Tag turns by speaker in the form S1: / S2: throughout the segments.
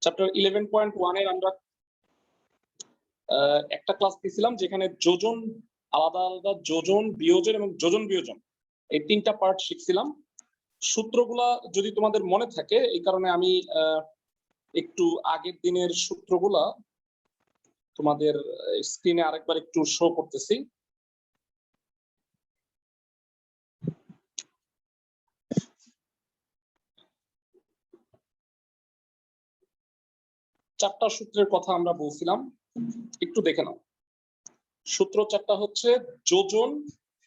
S1: Chapter 11.1 এর আমরা একটা ক্লাস দিয়েছিলাম যেখানে যোজন, আলাদা আলাদা যোজন, বিয়োজন এবং যোজন বিয়োজন এই তিনটা পার্ট শিখছিলাম। সূত্রগুলা যদি তোমাদের মনে থাকে, এই কারণে আমি একটু আগের দিনের সূত্রগুলা তোমাদের স্ক্রিনে আরেকবার একটু শো করতেছি। চারটা সূত্রের কথা আমরা বলছিলাম, একটু দেখে নাও। সূত্র চারটা হচ্ছে যোজন,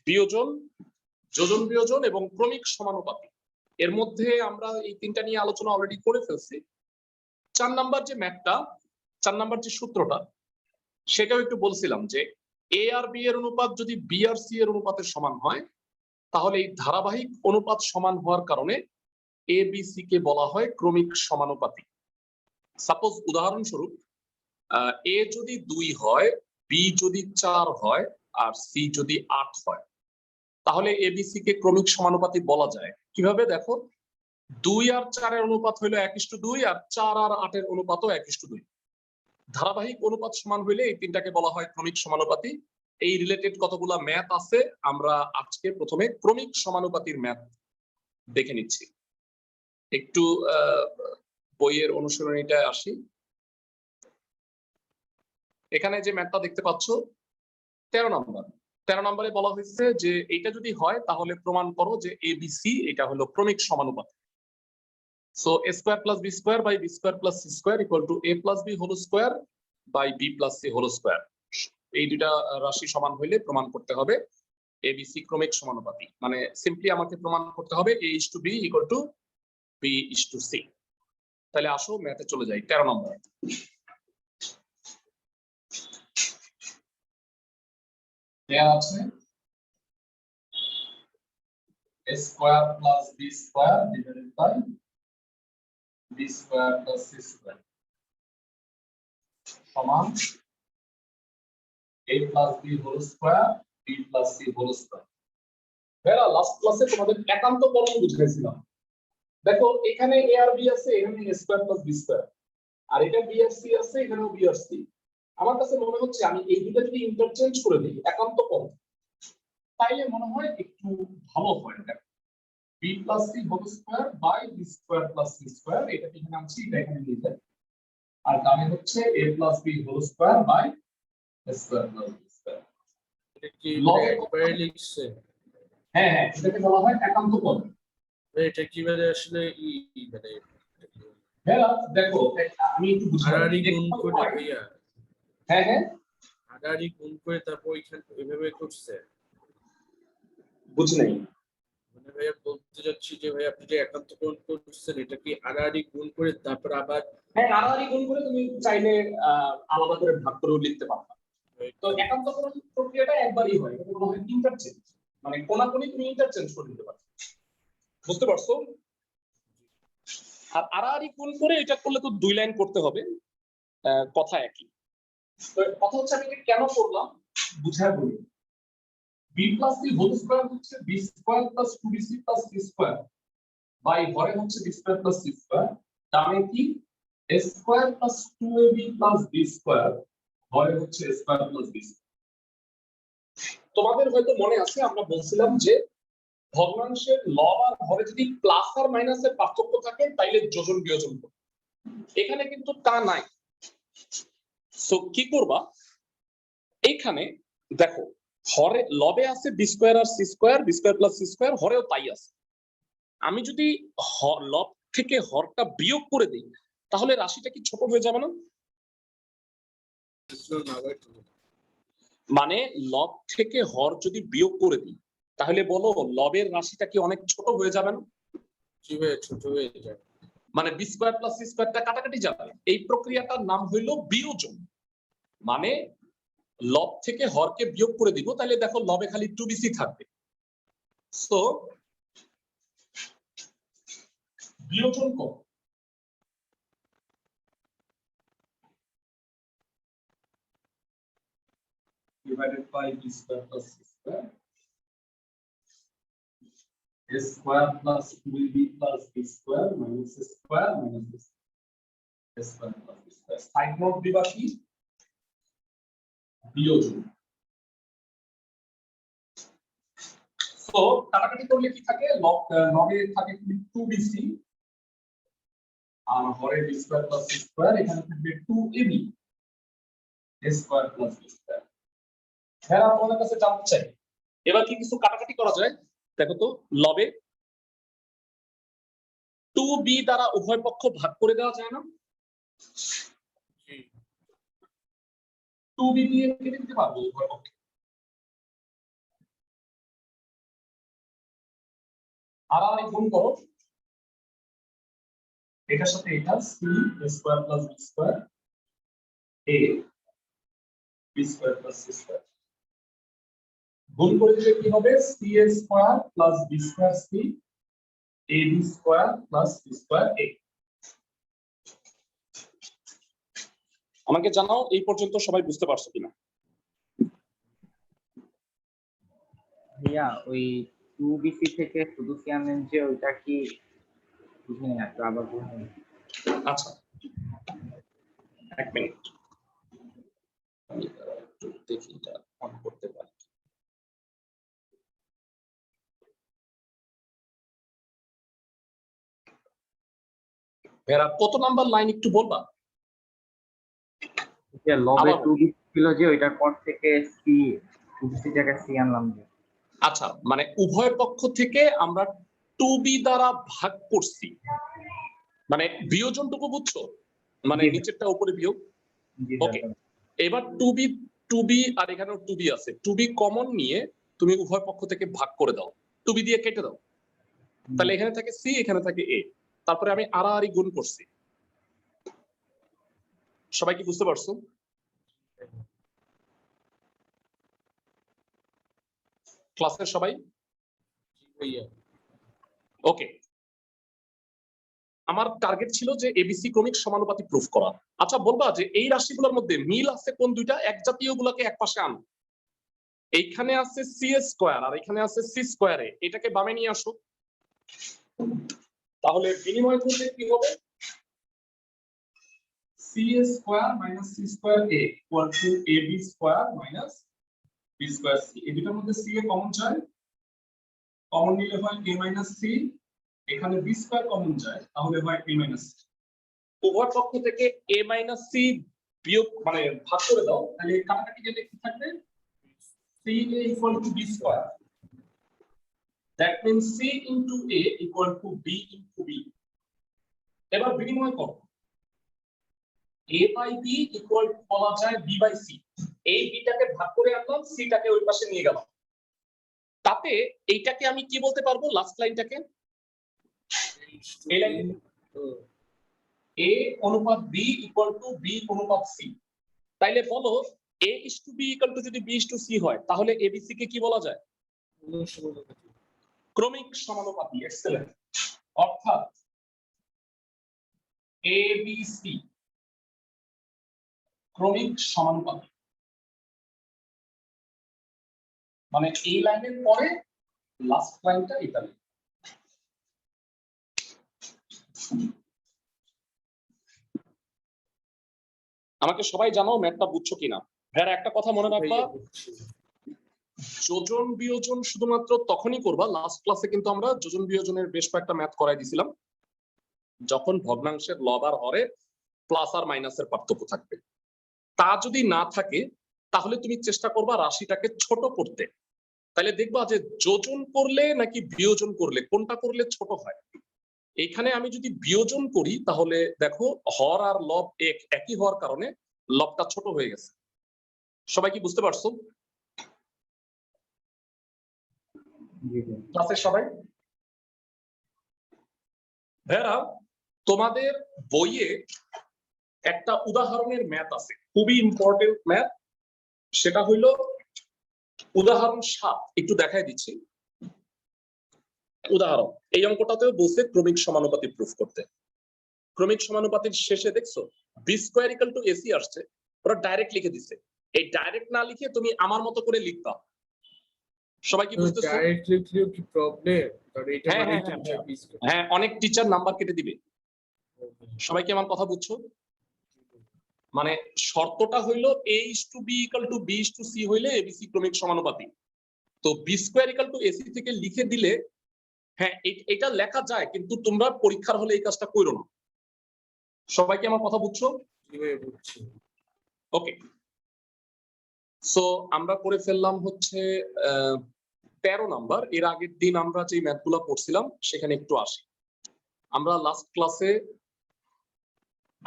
S1: বিয়োজন, যোজন বিয়োজন এবং ক্রমিক সমানুপাতি। এর মধ্যে আমরা এই তিনটা নিয়ে আলোচনা অলরেডি করে ফেলছি। 4 নাম্বার যে ম্যাথটা, 4 নাম্বার যে সূত্রটা, সেটাও একটু বলছিলাম যে এ আর বি এর অনুপাত যদি বি আর সি এর অনুপাতের সমান হয়, তাহলে এই ধারাবাহিক অনুপাত সমান হওয়ার কারণে এ বি সি কে বলা হয় ক্রমিক সমানুপাতি। সাপোজ উদাহরণস্বরূপ এ যদি 2 হয়, বি যদি 4 হয় আর সি যদি 8 হয়, তাহলে এবিসি কে ক্রমিক সমানুপাতি বলা যায়। কিভাবে দেখো, 2 আর 4 এর অনুপাত হলো 1:2 আর 4 আর 8 এর অনুপাতও 1:2। ধারাবাহিক অনুপাত সমান হইলে এই তিনটাকে বলা হয় ক্রমিক সমানুপাতি। এই রিলেটেড কতগুলা ম্যাথ আছে, আমরা আজকে প্রথমে ক্রমিক সমানুপাতির ম্যাথ দেখে নিচ্ছি। একটু বইয়ের অনুসরণীটা আসি। এখানে যে ম্যাথটা দেখতে পাচ্ছ 13 নম্বর, 13 নম্বরে বলা হয়েছে যে এটা যদি হয় তাহলে প্রমাণ করো যে এবিসি এটা হলো ক্রমিক সমানুপাতি। So a square plus B square by B square plus C square equal to a plus B whole square by B plus C whole square. এই দুইটা রাশি সমান হইলে প্রমাণ করতে হবে এবিসি ক্রমিক সমানুপাতি। মানে সিম্পলি আমাকে প্রমাণ করতে হবে a is to b equal two b is to c। তাহলে আসো ম্যাথে চলে যাই। 13 নম্বর দেয়া আছে a square plus B square divided by B square plus C square সমান a plus B whole square b plus C whole square. ভাইরা last ক্লাসে তোমাদের একান্ত পরম বুঝাইছিলাম। দেখো এখানে a আর b আছে, এখানে a square plus B square, আর এটা b আর c আছে, এখানেও b আর c। আমার কাছে মনে হচ্ছে আমি এই দুটো যদি ইন্টারচেঞ্জ করে দিই একান্ত পরম, তাইলে মনে হয় একটু ভালো হয়। দেখো b plus c whole square by B square plus C square, এটা এখানে আনছি, এটা এখানে নিয়ে যাই। আর ডানে হচ্ছে a plus b whole square by square plus B square.
S2: এটা কি একবারে লিখছে?
S1: হ্যাঁ হ্যাঁ, এটাকে বলা হয় একান্ত পদ।
S2: এটা কি মানে আসলে মানে
S1: হ্যাঁ দেখো আমি একটু বুঝাই।
S2: আড়াআড়ি গুণ করে ভাইয়া,
S1: হ্যাঁ হ্যাঁ
S2: আড়াআড়ি গুণ করে তারপর এখানে এভাবে করছে,
S1: বুঝ নাই।
S2: মানে ভাইয়া বলতে যাচ্ছি যে ভাই আপনি যে একান্তকরণ করছেন এটা কি আড়াআড়ি গুণ করে তারপর আবার?
S1: হ্যাঁ, আড়াআড়ি গুণ করে তুমি চাইলে আলাদা করে ভাগ করেও লিখতে পারবা। তো একান্তকরণ প্রক্রিয়াটা একবারই হয়, এটা বলা হয় ইন্টারচেঞ্জ। মানে কোনাকুনি তুমি ইন্টারচেঞ্জ করে দিতে পারো। বুঝতে পারছো? আর আড়াআড়ি গুণ করে এটা করলে তো 2 লাইন করতে হবে, কথা একই। তো কথা হচ্ছে আমি এটা কেন করলাম বুঝায় বলি। b plus c whole square হচ্ছে b square plus 2bc plus c square by হরে হচ্ছে b square plus c square, ডানে কি a square plus 2ab plus b square, হরে হচ্ছে a স্কয়ার প্লাস b। তোমাদের হয়তো মনে আছে আমরা বলছিলাম যে ভগ্নাংশের লব আর হরে যদি প্লাস আর মাইনাসের পার্থক্য থাকে তাইলে যোজন বিয়োজন করবে। এখানে কিন্তু তা নাই। সো কি করবা, এখানে দেখো হরে লবে আছে বি স্কয়ার আর C square, B square plus C square, হরেও তাই আছে। আমি যদি লব থেকে হরটা বিয়োগ করে দিই তাহলে রাশিটা কি ছোট হয়ে যাবে না? মানে লব থেকে হর যদি বিয়োগ করে দিই তাহলে বলো লবের রাশিটা কি অনেক ছোট হয়ে যাবে না?
S2: ছোট হয়ে যাবে,
S1: মানে বি স্কয়ার প্লাস সি স্কয়ারটা কাটাকাটি যাবে। এই প্রক্রিয়াটার নাম হইল বিয়োজন। মানে লব থেকে হরকে বিয়োগ করে দিব, তাহলে দেখো লবে খালি 2bc থাকবে। সো বিয়োজন কর, divided by b square plus c square, a square plus 2ab plus b square minus a square minus b square. Square plus B square. Side note দিবা কি বিয়োজন। তো কাটাকাটি করলে কি থাকে, লগে থাকে 2bc আর হরে B square plus C square, এখানে থাকবে 2ab square plus B square. হ্যাঁ আমাদের কাছে জানতে চাই এবার কি কিছু কাটাকাটি করা যায়? দেখো তো, লবে 2b দ্বারা উভয় পক্ষ ভাগ করে দেওয়া যায় না? 2b দিয়ে কেটে দিতে পারবো উভয় পক্ষ। আর গুণ করো এটার সাথে এটা, C square plus B square A B square plus C square. গুণ করে দিলে কি হবে? C A square plus B square C A B square plus B square A. আমাকে জানাও এই পর্যন্ত সবাই বুঝতে পারছো কিনা?
S3: ভাইয়া ওই 2bc থেকে শুধু সি আনলেন যে ওইটা কি বুঝিনি, একটু আবার বলুন।
S1: আচ্ছা এক মিনিট আমি একটু দেখি এটা অন করতে পারি। এরা কত নাম্বার লাইন একটু বলবা?
S3: যে লবে
S1: আবার
S3: 2bc ছিল যে ওইটার পর থেকে সি 2bc জায়গায় সি আনলাম যে।
S1: আচ্ছা মানে উভয় পক্ষ থেকে আমরা 2b দ্বারা ভাগ করছি, মানে বিয়োজনটুকু বুঝছো? মানে
S3: জি।
S1: নিচেরটা উপরে বিয়োগ।
S3: জি
S1: ওকে
S3: স্যার।
S1: এবার 2b আর এখানেও 2b আছে, 2b কমন নিয়ে তুমি উভয় পক্ষ থেকে ভাগ করে দাও, 2b দিয়ে কেটে দাও, তাহলে এখানে থাকে সি এখানে থাকে এ, তারপরে আমি আড়াআড়ি গুণ করছি। সবাই কি বুঝতে পারছো? ক্লাসের সবাই? ওকে আমার টার্গেট ছিল যে এবিসি ক্রমিক সমানুপাতি প্রুফ করা। আচ্ছা বলবা যে এই রাশিগুলোর মধ্যে মিল আছে কোন দুইটা? এক জাতীয় গুলোকে এক পাশে আনো। এইখানে আছে সি স্কয়ার আর এখানে আছে সি স্কয়ারে, এটাকে বামে নিয়ে আসো। তাহলে বিনিময় করলে কি হবে? C square minus c square a equal to a B square minus b square c. এই দুটোর মধ্যে সি এ কমন যায়, কমন নিলে হয় a মাইনাস সি, এখানে বি স্কয়ার কমন যায় তাহলে হয় a মাইনাস সি। উভয় পক্ষ থেকে a মাইনাস সি বিয়োগ মানে ভাগ করে দাও, তাহলে কাটাকাটি গেলে কি থাকবে? C a equal to b square, that means c into a equal to b into b. এবার বিনিময় করো, a by b equal to বলা যায় b বাই সি। এই বিটাকে ভাগ করে আনলাম, সিটাকে ওই পাশে নিয়ে গেলাম, তাতে এইটাকে আমি কি বলতে পারবো? লাস্ট লাইনটাকে এই লাইন a অনুপাত b ইকুয়াল টু b অনুপাত c। তাইলে বলো a is to b equal two যদি b is to c হয় তাহলে abc কে কি বলা যায়? ক্রমিক সমানুপাতি। এক্সেলেন্ট। অর্থাৎ abc ক্রমিক সমানুপাতি, মানে এই লাইনের পরে লাস্ট লাইনটা এটা। আমাকে সবাই জানাও ম্যাথটা বুঝছো কিনা। ভাইয়া একটা কথা মনে রাখবা, যোজন বিয়োজন শুধুমাত্র তখনই করবা, লাস্ট ক্লাসে কিন্তু আমরা যোজন বিয়োজনের বেশ কয়েকটা ম্যাথ করাই দিছিলাম, যখন ভগ্নাংশের লব আর হরে প্লাস আর মাইনাসের পার্থক্য থাকবে। তা যদি না থাকে তাহলে তুমি চেষ্টা করবা রাশিটাকে ছোট করতে, তাহলে দেখবা যে যোজন করলে নাকি বিয়োজন করলে কোনটা করলে ছোট হয়। এইখানে আমি যদি বিয়োজন করি তাহলে দেখো হর আর লব একই হওয়ার কারণে লবটা ছোট হয়ে গেছে। সবাই কি বুঝতে পারছো? ক্লাসের সবাই? ভাইরা তোমাদের বইয়ে একটা উদাহরণের ম্যাথ আছে, খুবই ইম্পর্টেন্ট ম্যাথ, সেটা হইলো উদাহরণ 7। একটু দেখাই দিচ্ছি উদাহরণ। এই অঙ্কটাতেও বলছে ক্রমিক সমানুপাতি প্রুফ করতে। ক্রমিক সমানুপাতির শেষে দেখছো b square equal to a c, ওরা ডাইরেক্ট লিখে দিছে। এই ডাইরেক্ট না লিখে তুমি আমার মতো করে লিখবা। সবাই কি বুঝতেছো?
S2: ডাইরেক্ট লিখলেও কি প্রবলেম? কারণ এটা
S1: হ্যাঁ,
S2: মানে
S1: হ্যাঁ, হ্যাঁ, অনেক টিচার নাম্বার কেটে দিবে। সবাই কি আমার কথা বুঝছো? মানে শর্তটা হইলো a is to b equal to b is to c হইলে abc ক্রমিক সমানুপাতি। তো b square equal two ac থেকে লিখে দিলে, হ্যাঁ এটা লেখা যায়, কিন্তু তোমরা পরীক্ষার হলে এই কাজটা করো না। সবাই কি আমার কথা বুঝছো?
S2: জি ভাইয়া বুঝছি।
S1: ওকে, সো আমরা করে ফেললাম হচ্ছে 13 নাম্বার। এর আগের দিন আমরা যে ম্যাথগুলো পড়ছিলাম সেখানে একটু আসি। আমরা লাস্ট ক্লাসে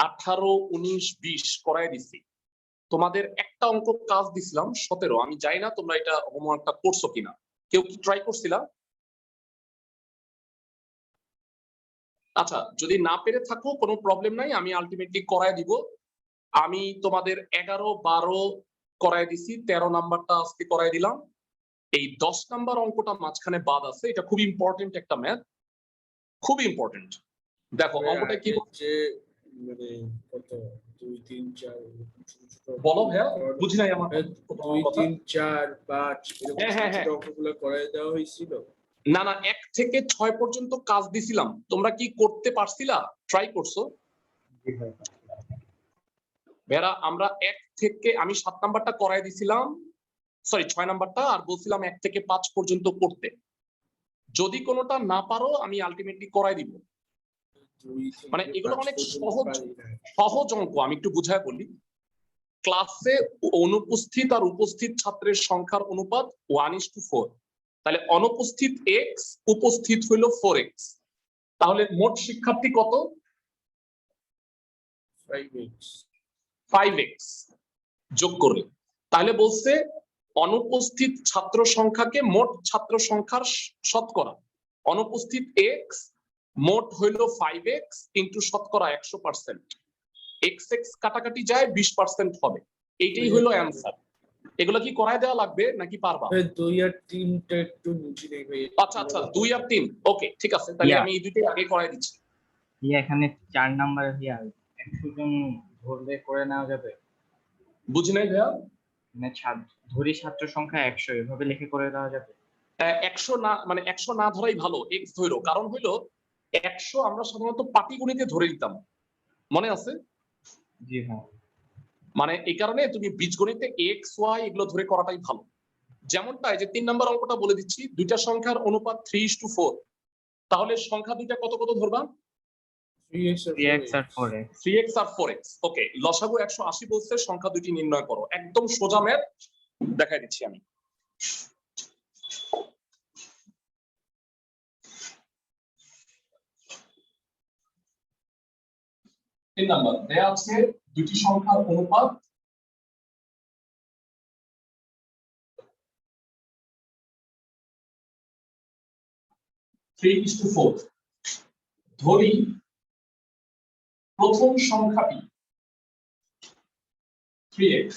S1: 18, 19, 20 করাই দিছি। তোমাদের একটা অঙ্ক কাজ দিছিলাম 17। আমি জানি না তোমরা এটা হোমওয়ার্কটা করছো কিনা, কেউ কি ট্রাই করছিলা? আচ্ছা, যদি না পেরে থাকো কোনো প্রবলেম নাই, আমি আলটিমেটলি করায় দিব। আমি তোমাদের 11, 12 করায় দিছি, 13 নাম্বারটা আজকে করায় দিলাম। এই 10 নাম্বার অঙ্কটা মাঝখানে বাদ আছে, এটা খুব ইম্পর্টেন্ট একটা ম্যাথ, খুব ইম্পর্টেন্ট। দেখো অঙ্কটা কি
S2: যে মানে কত 2 3 4
S1: বলো ভাইয়া, বুঝি নাই আমার
S2: 2 3 4 5 এরকম
S1: হ্যাঁ, হ্যাঁ, হ্যাঁ।
S2: ছোট অঙ্কগুলো করায় দেওয়া হয়েছিল।
S1: না 1 থেকে 6 পর্যন্ত কাজ দিছিলাম, তোমরা কি করতে পারছিলা? ট্রাই করছো? ভাইয়া আমরা 1 থেকে, আমি 7 নাম্বারটা করায় দিছিলাম, সরি 6 নাম্বারটা, আর বলছিলাম 1 থেকে 5 পর্যন্ত করতে। যদি কোনোটা না পারো আমি আলটিমেটলি করাই দিব। মানে এগুলো অনেক সহজ অঙ্ক, আমি একটু বুঝায় বলি। ক্লাসে অনুপস্থিত আর উপস্থিত ছাত্রের সংখ্যার অনুপাত 1:4। তাহলে অনুপস্থিত x, উপস্থিত হইল 4x। তাহলে মোট শিক্ষার্থী কত? 5x যোগ করলে। তাহলে বলছে অনুপস্থিত ছাত্র সংখ্যাকে মোট ছাত্র সংখ্যার শতকরা। অনুপস্থিত x মোট হইল 5x ইন্টু শতকরা 100%। x কাটাকাটি যায় 20% হবে। এইটাই হলো অ্যানসার। এগুলো কি করায় দেওয়া লাগবে নাকি পারবা?
S2: 2 আর 3টা একটু বুঝি নাই ভাই।
S1: আচ্ছা 2 আর 3, ওকে ঠিক আছে, তাহলে আমি এই দুটোই আগে করায় দিচ্ছি।
S3: এখানে 4 নাম্বার 100 জন ধরলে করে নেওয়া যাবে?
S1: বুঝি নাই ভাইয়া।
S3: মানে ধরি ছাত্র সংখ্যা 100, এভাবে লিখে করে দেওয়া যাবে?
S1: 100 না, মানে 100 না ধরাই ভালো, x ধরো। কারণ হইলো 100 আমরা সাধারণত পাটিগণিতে ধরে নিতাম, মনে আছে?
S3: জি হ্যাঁ।
S1: মানে এই কারণে তুমি বীজগণিতে x y এগুলো ধরে করাটাই ভালো। যেমনটা এই যে 3 নাম্বার অঙ্কটা বলে দিচ্ছি, দুইটা সংখ্যার অনুপাত 3:4। তাহলে সংখ্যা দুইটা কত কত ধরবা?
S2: 3x আর 4x।
S1: 3x আর 4x। ওকে, লসাগু 180 বলছে, সংখ্যা দুটি নির্ণয় করো। একদম সোজা ম্যাথ দেখাই দিচ্ছি আমি। তিন নাম্বার দেয়া আছে দুটি সংখ্যার অনুপাত 3:4। ধরি প্রথম সংখ্যাটি 3x,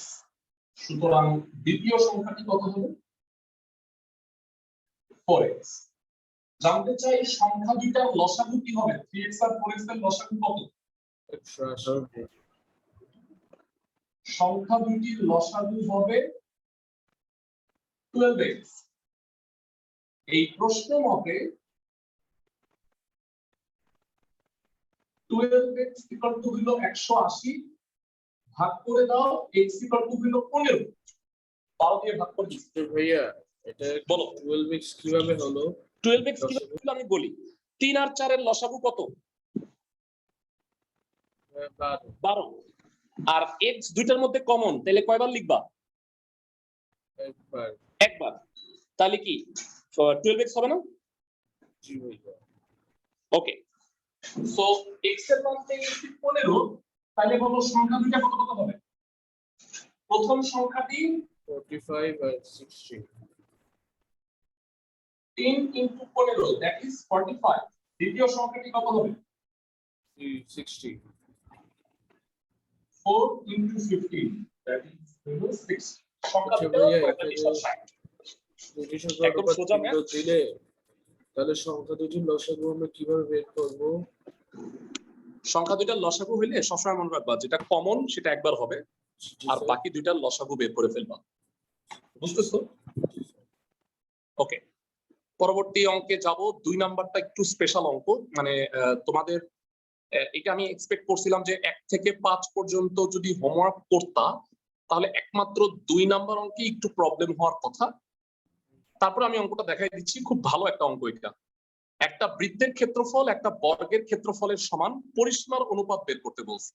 S1: সুতরাং দ্বিতীয় সংখ্যাটি কত হবে? 4x। জানতে চাই সংখ্যা দুইটার লসাগু কি হবে? 3x আর 4x এর লসাগু কত?
S2: 180।
S1: সংখ্যা দুইটির লসাগু হবে 12x। এই প্রশ্ন মতে 12x ইকুয়াল টু হলো 180, ভাগ করে দাও x ইকুয়াল টু হলো 15। 12 দিয়ে ভাগ করে দিচ্ছি।
S2: ভাইয়া এটা
S1: বলো
S2: 12x কিভাবে হলো?
S1: 12x কিভাবে হলো আমি বলি। 3 আর 4 এর লসাগু কত? 12। আর x দুইটার মধ্যে কমন, তাহলে কয়বার লিখবা? একবার। তাহলে কি 12x হবে না?
S2: জি ভাইয়া।
S1: ওকে, সো x এর মান থেকে 15, তাহলে বলো সংখ্যা দুইটা কত কত হবে? প্রথম সংখ্যাটি
S2: 45 আর 60।
S1: 3 into 15, that is 45। দ্বিতীয় সংখ্যাটি কত হবে?
S2: 60।
S1: 4 into 15, that is 60। সংখ্যা দুটো একদম সোজা ম্যাথ।
S2: দিলে তাহলে সংখ্যা দুটির লসাগু আমরা কিভাবে বের করব?
S1: সংখ্যা দুইটার লসাগু হইলে সবসময় মনে রাখবা যেটা কমন সেটা একবার হবে, আর বাকি দুইটার লসাগু বের করে ফেলবা। বুঝতেছো? ওকে, পরবর্তী অঙ্কে যাব। 2 নাম্বারটা একটু স্পেশাল অঙ্ক, মানে তোমাদের এটা আমি এক্সপেক্ট করছিলাম যে 1 থেকে 5 পর্যন্ত যদি হোমওয়ার্ক করতা তাহলে একমাত্র 2 নাম্বার অঙ্কে একটু প্রবলেম হওয়ার কথা। তারপরে আমি অঙ্কটা দেখাই দিচ্ছি, খুব ভালো একটা অঙ্ক এটা। একটা বৃত্তের ক্ষেত্রফল একটা বর্গের ক্ষেত্রফলের সমান, পরিসীমার অনুপাত বের করতে বলছে।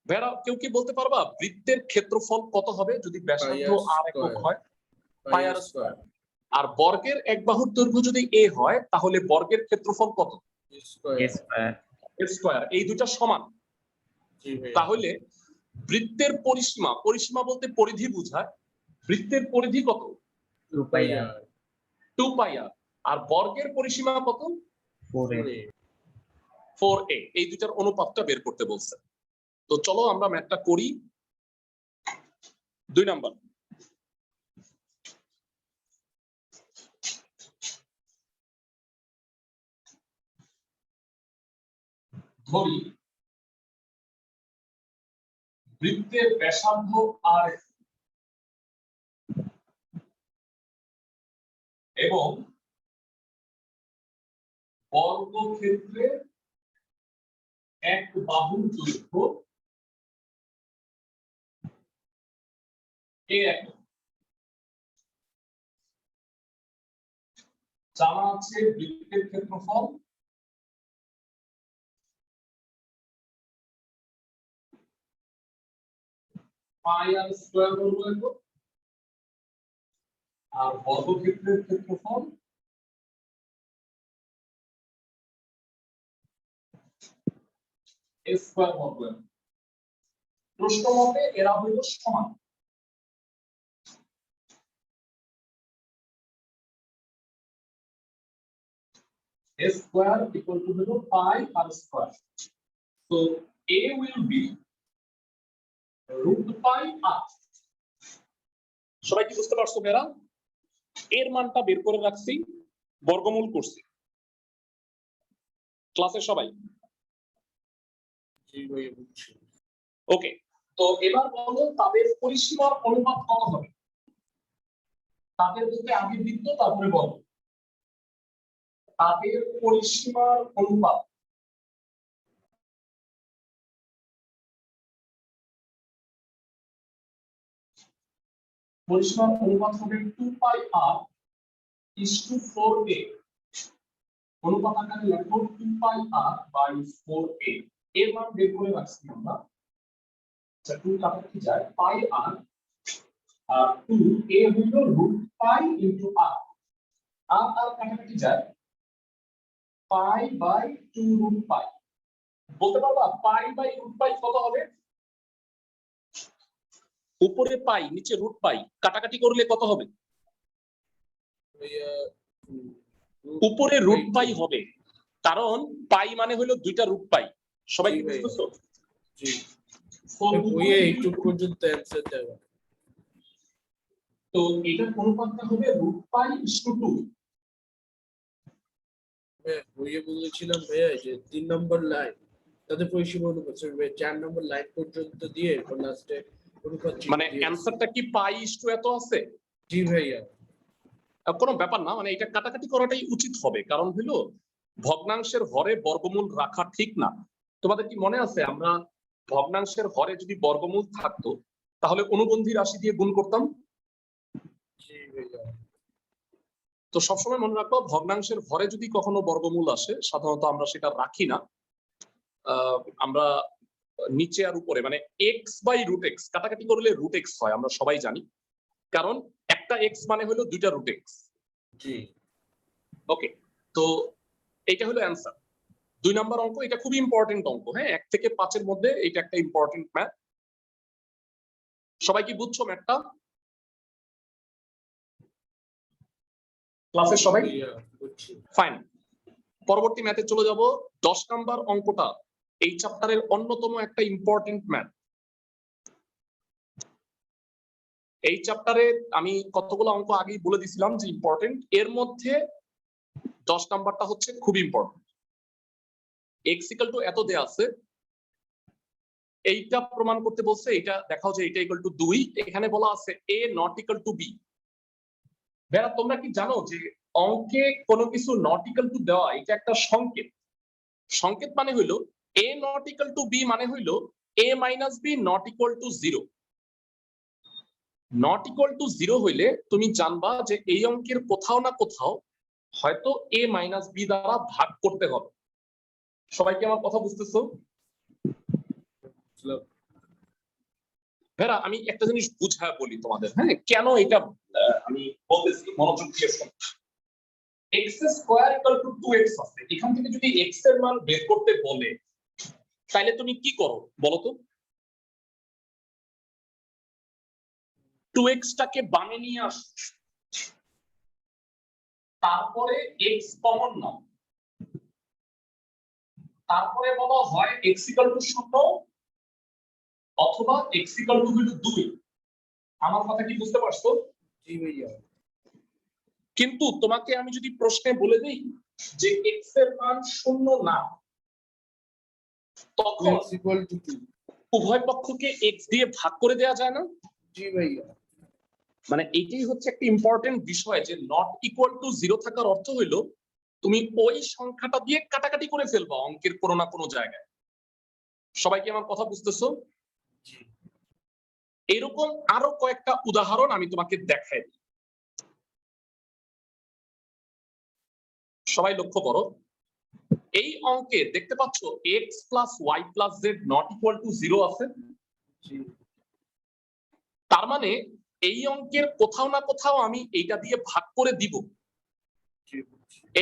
S1: ভাইরা কেউ কি বলতে পারবা বৃত্তের ক্ষেত্রফল কত হবে যদি ব্যাসার্ধ আর একক হয়? পাই আর স্কয়ার। আর বর্গের এক বাহুর দৈর্ঘ্য যদি a হয় তাহলে বর্গের ক্ষেত্রফল কত? স্কয়ার। এই দুটো সমান। তাহলে বৃত্তের পরিসীমা, পরিসীমা বলতে পরিধি বোঝায়, বৃত্তের পরিধি কত? 2 পাই আর। আর বর্গের পরিসীমা কত? 4a। এই দুটার অনুপাতটা বের করতে বলছে। তো চলো আমরা ম্যাথটা করি। 2 নাম্বার, ধরি বৃত্তের ব্যাসার্ধ আর এবং বর্গক্ষেত্রে এক বাহুর দৈর্ঘ্য a একক। জানা আছে বৃত্তের ক্ষেত্রফল পাই আর স্কয়ার বর্গ একক, আর বর্গক্ষেত্রের ক্ষেত্রফল a স্কয়ার বর্গ একক। প্রশ্ন মতে এরা হলো সমান। a square equal to pi r square. So a will be root pi r. সবাই কি বুঝতে পারছো মেরা? এর মানটা বের করে রাখছি, বর্গমূল করছি। ক্লাসে সবাই ওকে? তো এবার বলো তাদের পরিসীমার অনুপাত কত হবে? তাদের বলতে আগে বৃত্ত তারপরে বর্গ। তাদের পরিসীমার অনুপাত হবে 2 পাই r is to 4a। অনুপাত আকারে লিখো 2 পাই r by 4a। এর মান বের করে রাখছি আমরা। আচ্ছা 2 কাটাকাটি যায়, পাই r আর 2a হলো রুট পাই ইনটু r। আর কাটাকাটি যায়, পাই বাই 2 রুট পাই। বলতে পারবা পাই বাই রুট পাই কত হবে? উপরে পাই নিচে রুট পাই, কাটাকাটি করলে কত হবে? উপরে রুট পাই হবে, কারণ পাই মানে হলো দুইটা রুট পাই। সবাই কি বুঝতেছো?
S2: জি। বইয়ে একটু পর্যন্ত অ্যানসার দেওয়া।
S1: তো এটার অনুপাতটা হবে রুট পাই ইস টু 2।
S2: বইয়ে বলেছিলাম ভাইয়া যে 3 নম্বর লাইন তাদের পরিসীমা অনুপাত 4 নম্বর লাইন পর্যন্ত দিয়ে লাস্টে অনুপাত
S1: মানে অ্যানসারটা কি পাই ইস টু এত আছে?
S2: জি ভাইয়া।
S1: কোনো ব্যাপার না, মানে এটা কাটাকাটি করাটাই উচিত হবে, কারণ হলো ভগ্নাংশের হরে বর্গমূল রাখা ঠিক না। তোমাদের কি মনে আছে আমরা ভগ্নাংশের হরে যদি বর্গমূল থাকতো তাহলে অনুবন্ধী রাশি দিয়ে গুণ করতাম?
S2: জি ভাইয়া।
S1: তো সবসময় মনে রাখবো ভগ্নাংশের হরে যদি কখনো বর্গমূল আসে সাধারণত আমরা সেটা রাখি না, আমরা নিচে আর উপরে মানে এক্স বাই রুট এক্স কাটাকাটি করলে রুট এক্স হয়, আমরা সবাই জানি, কারণ একটা এক্স মানে হলো দুইটা রুট এক্স।
S2: জি
S1: ওকে, তো এইটা হলো অ্যান্সার। 2 নাম্বার অঙ্ক, এটা খুবই ইম্পর্টেন্ট অঙ্ক। হ্যাঁ, 1 থেকে 5 এর মধ্যে এটা একটা ইম্পর্টেন্ট ম্যাথ। সবাই কি বুঝছো ম্যাথটা? ক্লাসের সবাই ফাইন। পরবর্তী ম্যাথে চলে যাব। 10 নাম্বার অঙ্কটা এই চ্যাপ্টারের অন্যতম একটা ইম্পর্টেন্ট ম্যাথ। এই চ্যাপ্টারে আমি কতগুলো অঙ্ক আগেই বলে দিছিলাম যে ইম্পর্টেন্ট, এর মধ্যে 10 নাম্বারটা হচ্ছে খুব ইম্পর্টেন্ট। x ইকুয়াল টু এত দেয়া আছে, এইটা প্রমাণ করতে বলছে, এটা দেখাও যে এটা ইকুয়াল টু 2। এখানে বলা আছে a not equal two b। Bera তোমরা কি জানো যে অঙ্কে কোনো কিছু নট ইকুয়াল টু দেওয়া এটা একটা সংকেত। সংকেত মানে হলো a not equal to b মানে হইলো a minus b not equal to 0 not equal to 0 হইলে তুমি জানবা যে এই অঙ্কের কোথাও না কোথাও হয়তো a minus b দ্বারা ভাগ করতে হবে। সবাই কি আমার কথা বুঝতেছো? ভেরা আমি একটা জিনিস বুঝায় বলি তোমাদের, হ্যাঁ কেন এটা আমি বলতেছি, মনোযোগ দিয়ে শোনো। x square equal two 2x আছে, এখান থেকে যদি x এর মান বের করতে বলে তাহলে তুমি কি করো বলো তো? 2x টাকে বামে নিয়ে আস, তারপরে x কমন নাও, তারপরে বলা হয় x ইকুয়াল টু 0 অথবা x ইকুয়াল টু 2। আমার কথা কি বুঝতে পারছো?
S2: জি ভাইয়া।
S1: কিন্তু তোমাকে আমি যদি প্রশ্নে বলে দেই যে x এর মান 0 না, তখন
S2: x equal to 2।
S1: উভয় পক্ষকে x দিয়ে ভাগ করে দেয়া যায় না?
S2: জি ভাইয়া।
S1: মানে এইটাই হচ্ছে একটা ইম্পর্টেন্ট বিষয় যে নট ইকুয়াল টু 0 থাকার অর্থ হইলো তুমি ওই সংখ্যাটা দিয়ে কাটাকাটি করে ফেলবা অঙ্কের কোনো না কোনো জায়গায়। সবাই কি আমার কথা বুঝতেছো?
S2: জি।
S1: এরকম আরো কয়েকটা উদাহরণ আমি তোমাকে দেখাই দিই। সবাই লক্ষ্য করো, এই অঙ্কে দেখতে পাচ্ছ x plus y plus z not equal to 0 আছে।
S2: জি।
S1: তার মানে এই অঙ্কের কোথাও না কোথাও আমি এইটা দিয়ে ভাগ করে দিব।
S2: জি।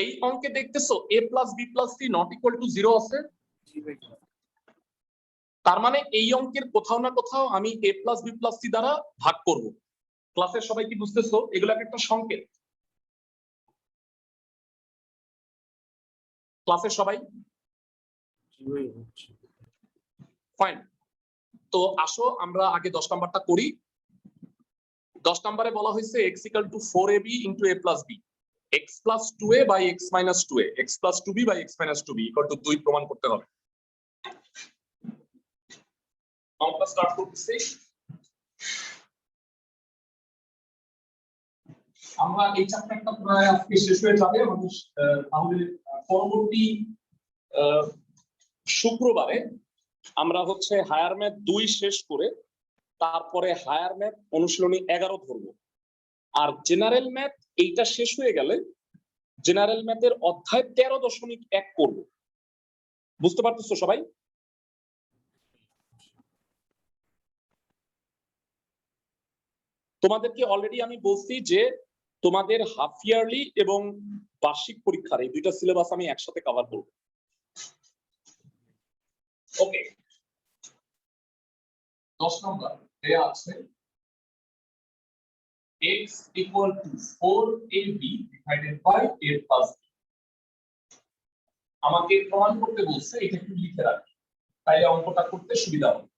S1: এই অঙ্কে দেখতেছো a plus b plus c not equal to 0 আছে।
S2: জি ভাইয়া।
S1: তার মানে এই অঙ্কের কোথাও না কোথাও আমি a plus b plus c দ্বারা ভাগ করব। ক্লাসের সবাই কি বুঝতেছো? এগুলো একটা সংকেত। ক্লাসের সবাই
S2: জি ভাইয়া।
S1: ফাইন। তো আসো আমরা আগে 10 নাম্বারটা করি। 10 নম্বরে বলা হয়েছে x equal to 4ab into a plus b, x plus 2a by x minus 2a, x plus 2b by x minus 2b equal to 2 প্রমাণ করতে হবে। আমরা স্টার্ট করতেছি। আমরা এই চ্যাপ্টারটা প্রায় আজকে শেষ হয়ে যাবে আমাদের, তাহলে পরবর্তী শুক্রবারে আমরা হচ্ছে হায়ার ম্যাথ 2 শেষ করে তারপরে হায়ার ম্যাথ অনুশীলনী 11 ধরবো। আর জেনারেল ম্যাথ এইটা শেষ হয়ে গেলে জেনারেল ম্যাথের অধ্যায় 13.1 করব। বুঝতে পারতেছো সবাই? তোমাদেরকে অলরেডি আমি বলছি যে তোমাদের হাফ ইয়ারলি এবং বার্ষিক পরীক্ষার এই দুইটা সিলেবাস আমি একসাথে কভার করব। ওকে, 10 নম্বর দেয়া আছে x equal to 4ab divided by a plus b। আমাকে প্রমাণ করতে বলছে, এটা একটু লিখে রাখি তাইলে অঙ্কটা করতে সুবিধা হবে।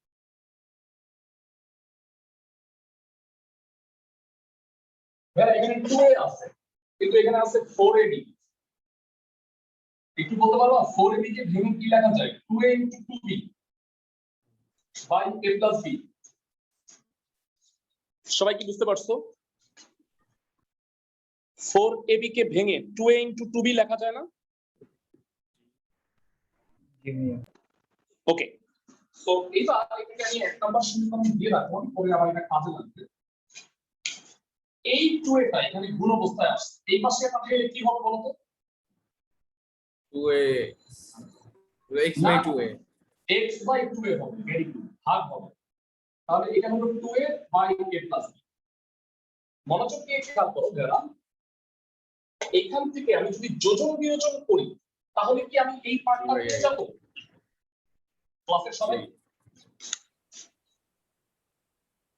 S1: এখানে 2a আছে কিন্তু এখানে আছে 4ab। একটু বলতে পারবা 4ab কে ভেঙে কি লেখা যায়? 2a into 2b by a plus b। সবাই কি বুঝতে পারছো? 4ab কে ভেঙে 2a into 2b লেখা যায় না? ওকে, সো এবার এটাকে আমি এক নাম্বার সমীকরণ দিয়ে রাখবো, পরে আবার এটা কাজে লাগবে। এই 2a টা এখানে গুণ অবস্থায় আসছে, এই পাশে পাঠাইলে কি হবে বলতো?
S2: 2a x by 2a।
S1: x by 2a হবে, ভেরি গুড, ভাগ হবে। তাহলে এটা হলো 2a by a plus b। মনোযোগ দিয়ে খেয়াল করো যারা, এখান থেকে আমি যদি যোজন বিয়োজন করি তাহলে কি আমি এই পার্টটা পেয়ে যাব? ক্লাসের সবাই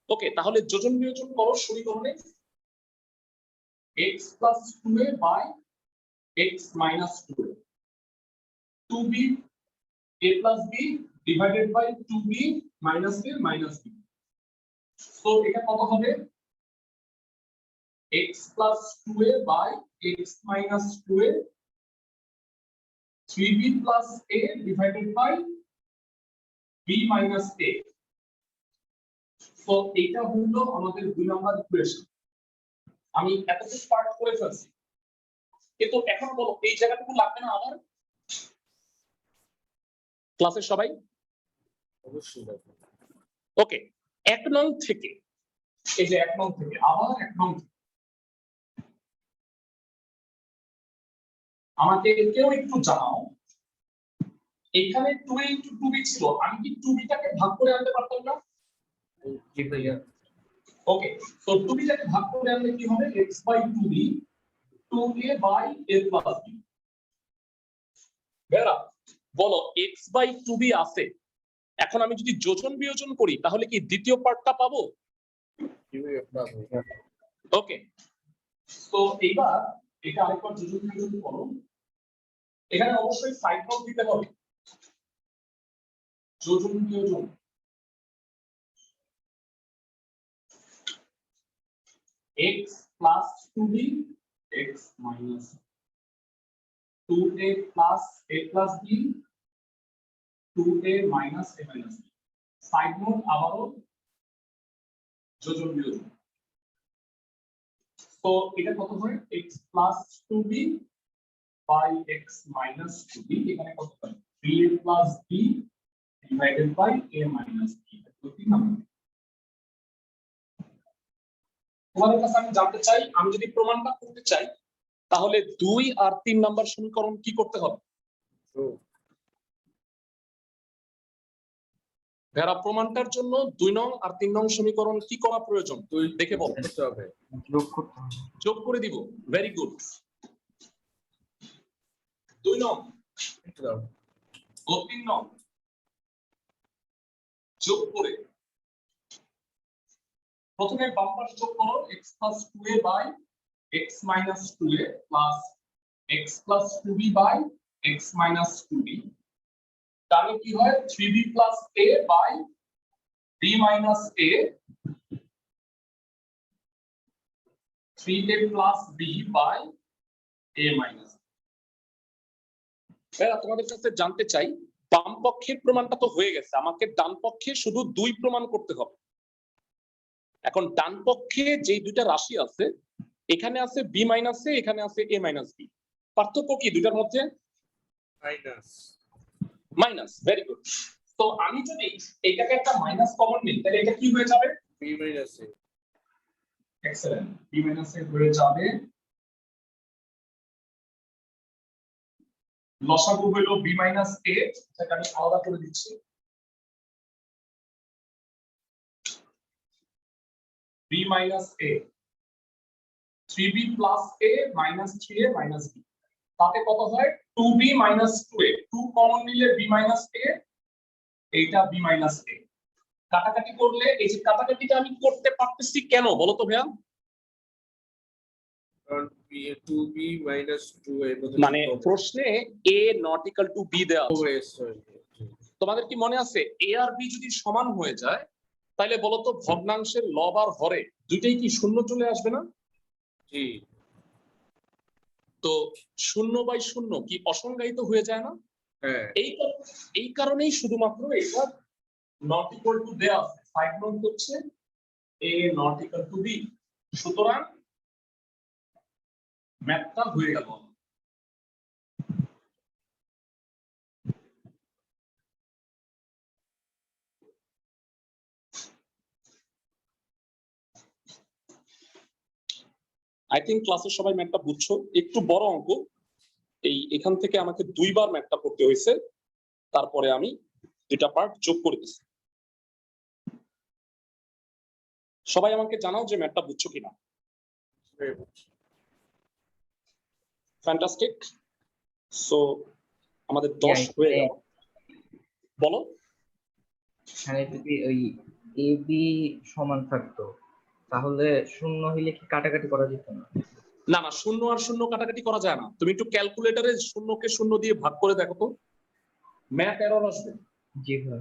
S1: ওকে, তাহলে যোজন বিয়োজন করো সমীকরণে x plus 2a by x minus 2a, 2b a plus b divided by 2b minus a minus b। So এটা কত হবে? x plus 2a by x minus 2a, 3b plus a divided by b minus a। So এটা হলো আমাদের 2 number equation. আমি এতটুকু part করে ফেলছি, কিন্তু এখন বলো এই জায়গাটুকু লাগবে না আমার? ক্লাসের সবাই?
S2: অবশ্যই দেখো।
S1: ওকে, 1 নং থেকে, এই যে 1 নং থেকে, আবার 1 নং থেকে আমাকে কেউ একটু জানাও, এখানে 2a into 2b ছিল, আমি কি 2b টাকে ভাগ করে আনতে পারতাম না?
S3: জি ভাইয়া।
S1: ওকে, তো 2b টাকে ভাগ করে আনলে কি হবে? x by 2b, 2a by a plus b। Bera বলো, x by 2b আছে, এখন আমি যদি যোজন বিয়োজন করি তাহলে কি দ্বিতীয় পার্টটা পাবো? ওকে, তো এইবার এটা আরেকবার যোজন বিয়োজন করো, এখানে অবশ্যই সাইড নোট দিতে হবে। যোজন বিয়োজন, x plus 2b, x minus 2a plus a plus b, 2a minus a minus b। Side note আবারও যোজন বিয়োজন। তো এটা কত হয়? x plus 2b by x minus 2b, এখানে কত হয়? 3a plus b divided by a minus b। তোমাদের কাছে আমি জানতে চাই, আমি যদি প্রমাণটা করতে চাই তাহলে 2 আর 3 নাম্বার সমীকরণ কি করতে হবে? যারা প্রমাণটার জন্য 2 নং আর 3 নং সমীকরণ কি করা প্রয়োজন দেখে বল। যোগ করে দিব। Very good. 2 নং ও 3 নং যোগ করে প্রথমে বাম পাশে যোগ করো, x plus 2a by x minus 2a plus x plus 2b by x minus 2b। তাহলে কি হয়? 3b plus a by b minus a, 3a plus b by a minus। তোমাদের কাছে জানতে চাই, বাম পক্ষের প্রমাণটা তো হয়ে গেছে, আমাকে ডান পক্ষে শুধু 2 প্রমাণ করতে হবে। এখন ডান পক্ষে যে দুইটা রাশি আছে, এখানে আছে b মাইনাস a, এখানে আছে a মাইনাস b। পার্থক্য কি দুইটার মধ্যে?
S2: মাইনাস।
S1: মাইনাস। Very good. তো আমি যদি এটাকে একটা মাইনাস কমন নিই তাহলে এটা কি হয়ে যাবে?
S2: b minus a।
S1: Excellent. b minus a হয়ে যাবে। লসাগু হলো b মাইনাস a, সেটা আমি আলাদা করে দিচ্ছি। b minus a, 3b plus a minus 3a minus b, তাতে কত হয়? 2b minus 2a, 2 কমন নিলে b minus a, এইটা b minus a। কাটাকাটি করলে, এই যে কাটাকাটিটা আমি করতে পারতেছি কেন বলো তো ভাইয়া?
S2: কারণ 2b minus 2a
S1: মানে প্রশ্নে a not equal to b দেওয়া আছে। তোমাদের কি মনে আছে a আর b যদি সমান হয়ে যায় তাহলে বলো তো ভগ্নাংশের লব আর হরে দুইটাই কি শূন্য চলে আসবে না?
S2: জি।
S1: তো 0/0 কি অসংজ্ঞায়িত হয়ে যায় না?
S2: হ্যাঁ।
S1: এই কারণেই শুধুমাত্র এটা নট ইকুয়াল টু দেয়া আছে। সাইড নোট হচ্ছে a not equal two b। সুতরাং ম্যাথটা হয়ে গেল। আই থিংক ক্লাসের সবাই ম্যাথটা বুঝছো। একটু বড় অঙ্ক, এখান থেকে আমাকে 2 বার ম্যাথটা করতে হয়েছে, তারপরে আমি 2টা পার্ট যোগ করে দিয়েছি। সবাই আমাকে জানাও যে ম্যাথটা বুঝছো কিনা। ফ্যান্টাস্টিক। সো আমাদের 10 হয়ে গেল। বলো।
S3: এখানে যদি ওই এ বি সমান থাকতো তাহলে শূন্য হইলে কি কাটাকাটি করা যেত না?
S1: না না, শূন্য আর শূন্য কাটাকাটি করা যায় না। তুমি একটু ক্যালকুলেটরে শূন্যকে শূন্য দিয়ে ভাগ করে দেখো তো, ম্যাথ এরর আসবে।
S3: জি ভাই।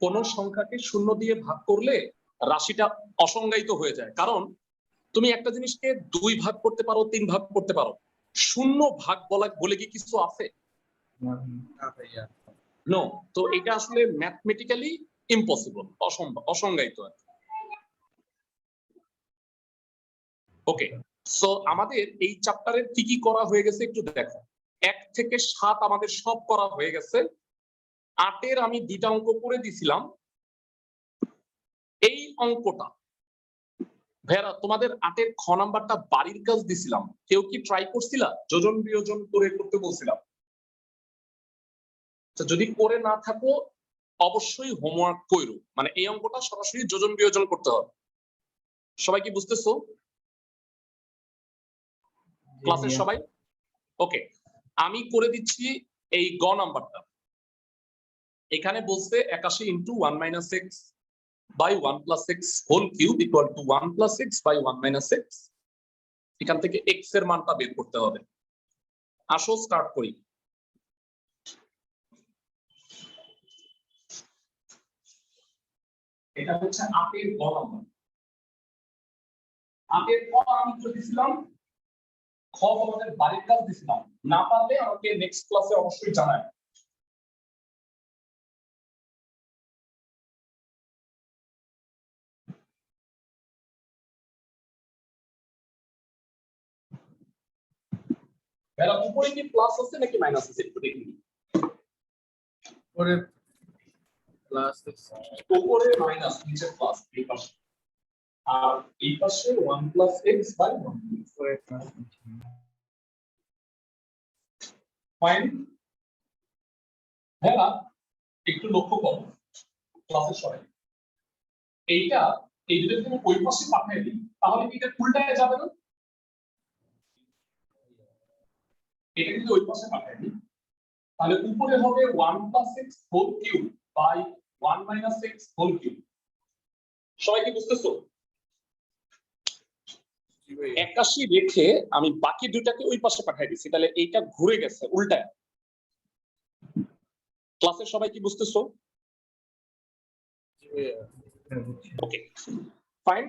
S1: কোন সংখ্যাকে শূন্য দিয়ে ভাগ করলে রাশিটা অসংজ্ঞায়িত হয়ে যায়। কারণ তুমি একটা জিনিসকে 2 ভাগ করতে পারো, 3 ভাগ করতে পারো, শূন্য ভাগ বলে কি কিছু আছে? নো। তো এটা আসলে ম্যাথমেটিক্যালি ইম্পসিবল, অসম্ভব, অসংজ্ঞায়িত। ওকে, সো আমাদের এই চ্যাপ্টারের কি কি করা হয়ে গেছে একটু দেখো। 1 থেকে 7 আমাদের সব করা হয়ে গেছে। 8-এর আমি 2টা অঙ্ক করে দিছিলাম। এই অঙ্কটা ভাইরা তোমাদের 8-এর খ নাম্বারটা বাড়ির কাজ দিছিলাম, কেউ কি ট্রাই করছিলা? যোজন বিয়োজন করে করতে বলছিলাম। যদি করে না থাকো অবশ্যই হোমওয়ার্ক করো, মানে এই অঙ্কটা সরাসরি যোজন বিয়োজন করতে হবে। সবাই কি বুঝতেছো ক্লাসের সবাই? ওকে, আমি করে দিচ্ছি এই গ নাম্বারটা। এখানে বলছে 81 into 1 minus x by 1 plus x whole cube equal to 1 plus x by 1 minus x. এখান থেকে এক্স এর মানটা বের করতে হবে। আসো স্টার্ট করি। এটা হচ্ছে 8-এর গ নাম্বার। 8-এর ক আমি করে দিছিলাম, খ তোমাদের বাড়ির কাজ দিছিলাম। না পারলে আমাকে নেক্সট ক্লাসে অবশ্যই জানায়। এর উপরে কি প্লাস আছে নাকি মাইনাস আছে একটু দেখি।
S2: পরে প্লাস
S1: উপরে মাইনাস নিচে প্লাস, এই পাশে। আর এই পাশে 1 প্লাস x বাই 1 ফাইন। হ্যাঁ, একটু লক্ষ্য করো ক্লাসের সবাই। এইটা এই যদি তুমি ওই পাশে পাঠিয়ে দিই তাহলে কি এটা উল্টায় যাবে না? এটা যদি ওই পাশে পাঠিয়ে দিই তাহলে উপরে হবে 1 plus x whole cube by 1 minus x whole cube. সবাই কি বুঝতেছো? 81 রেখে আমি বাকি দুটাকে ওই পাশে পাঠিয়ে দিচ্ছি, তাহলে এইটা ঘুরে গেছে উল্টায়। ক্লাসের সবাই কি বুঝতেছো? Okay fine.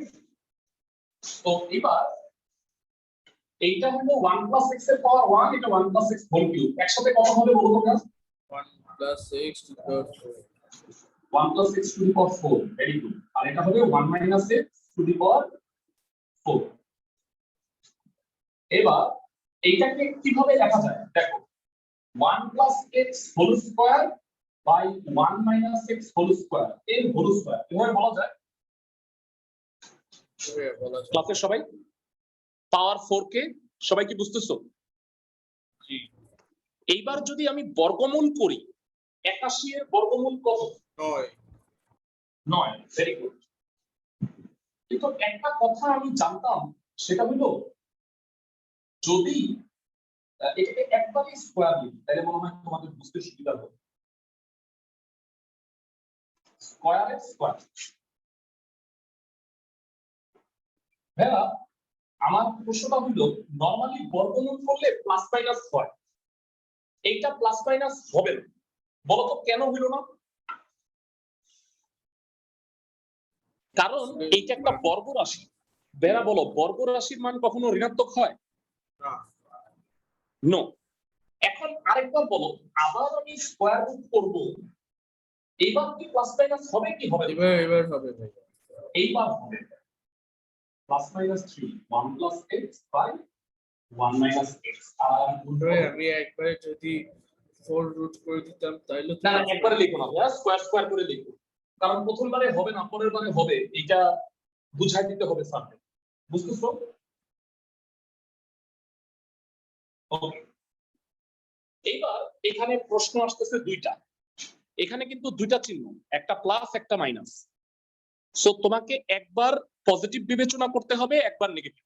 S1: তো এবার এইটা হলো 1 প্লাস x এর পাওয়ার 1, এটা 1 প্লাস x হোল কিউব। একসাথে কত হবে বলো তো class?
S2: 1 plus x to the power 4।
S1: 1 plus x to the power 4, very good. আর এটা হবে 1 minus x to the power 4। এবার এইটাকে কিভাবে লেখা যায় দেখো, 1 plus x whole square by 1 minus x whole square এর হোল স্কয়ার কিভাবে বলা যায় ক্লাসের সবাই? পাওয়ার 4 কে সবাই কি বুঝতেছো?
S2: জি।
S1: এইবার যদি আমি বর্গমূল করি, 81 এর বর্গমূল কত? 9। Very good. কিন্তু একটা কথা আমি জানতাম, সেটা হলো যদি এটাকে একবারই স্কয়ার দিই তাহলে মনে হয় তোমাদের বুঝতে সুবিধা হবে। স্কয়ার এর স্কয়ার। ভাইয়া আমার প্রশ্নটা হলো নরমালি বর্গমূল করলে প্লাস মাইনাস হয়, এইটা প্লাস মাইনাস হবে না, বলো তো কেন হইল না? কারণ এইটা একটা বর্গ রাশি। বেরা বলো, বর্গ রাশির মান কখনো ঋণাত্মক হয়
S2: না।
S1: নো। এখন আরেকবার বলো, আবার আমি স্কয়ার রুট করব, এইবার কি প্লাস মাইনাস হবে কি হবে?
S2: এবার হবে ভাই।
S1: এইবার হবে plus minus 3 1 plus x by 1 minus x। আর
S2: আমি একবারে যদি 4 রুট করে দিতাম তাহলে
S1: না না একবারে লিখো না, স্কয়ার স্কয়ার করে লিখো, কারণ প্রথমবারে হবে না, পরের বারে হবে, এটা বুঝাই দিতে হবে স্যারকে। বুঝতেছো? ওকে, এইবার এখানে প্রশ্ন আসতেছে দুইটা। এখানে কিন্তু দুইটা চিহ্ন, একটা প্লাস একটা মাইনাস। সো তোমাকে একবার পজিটিভ বিবেচনা করতে হবে, একবার নেগেটিভ।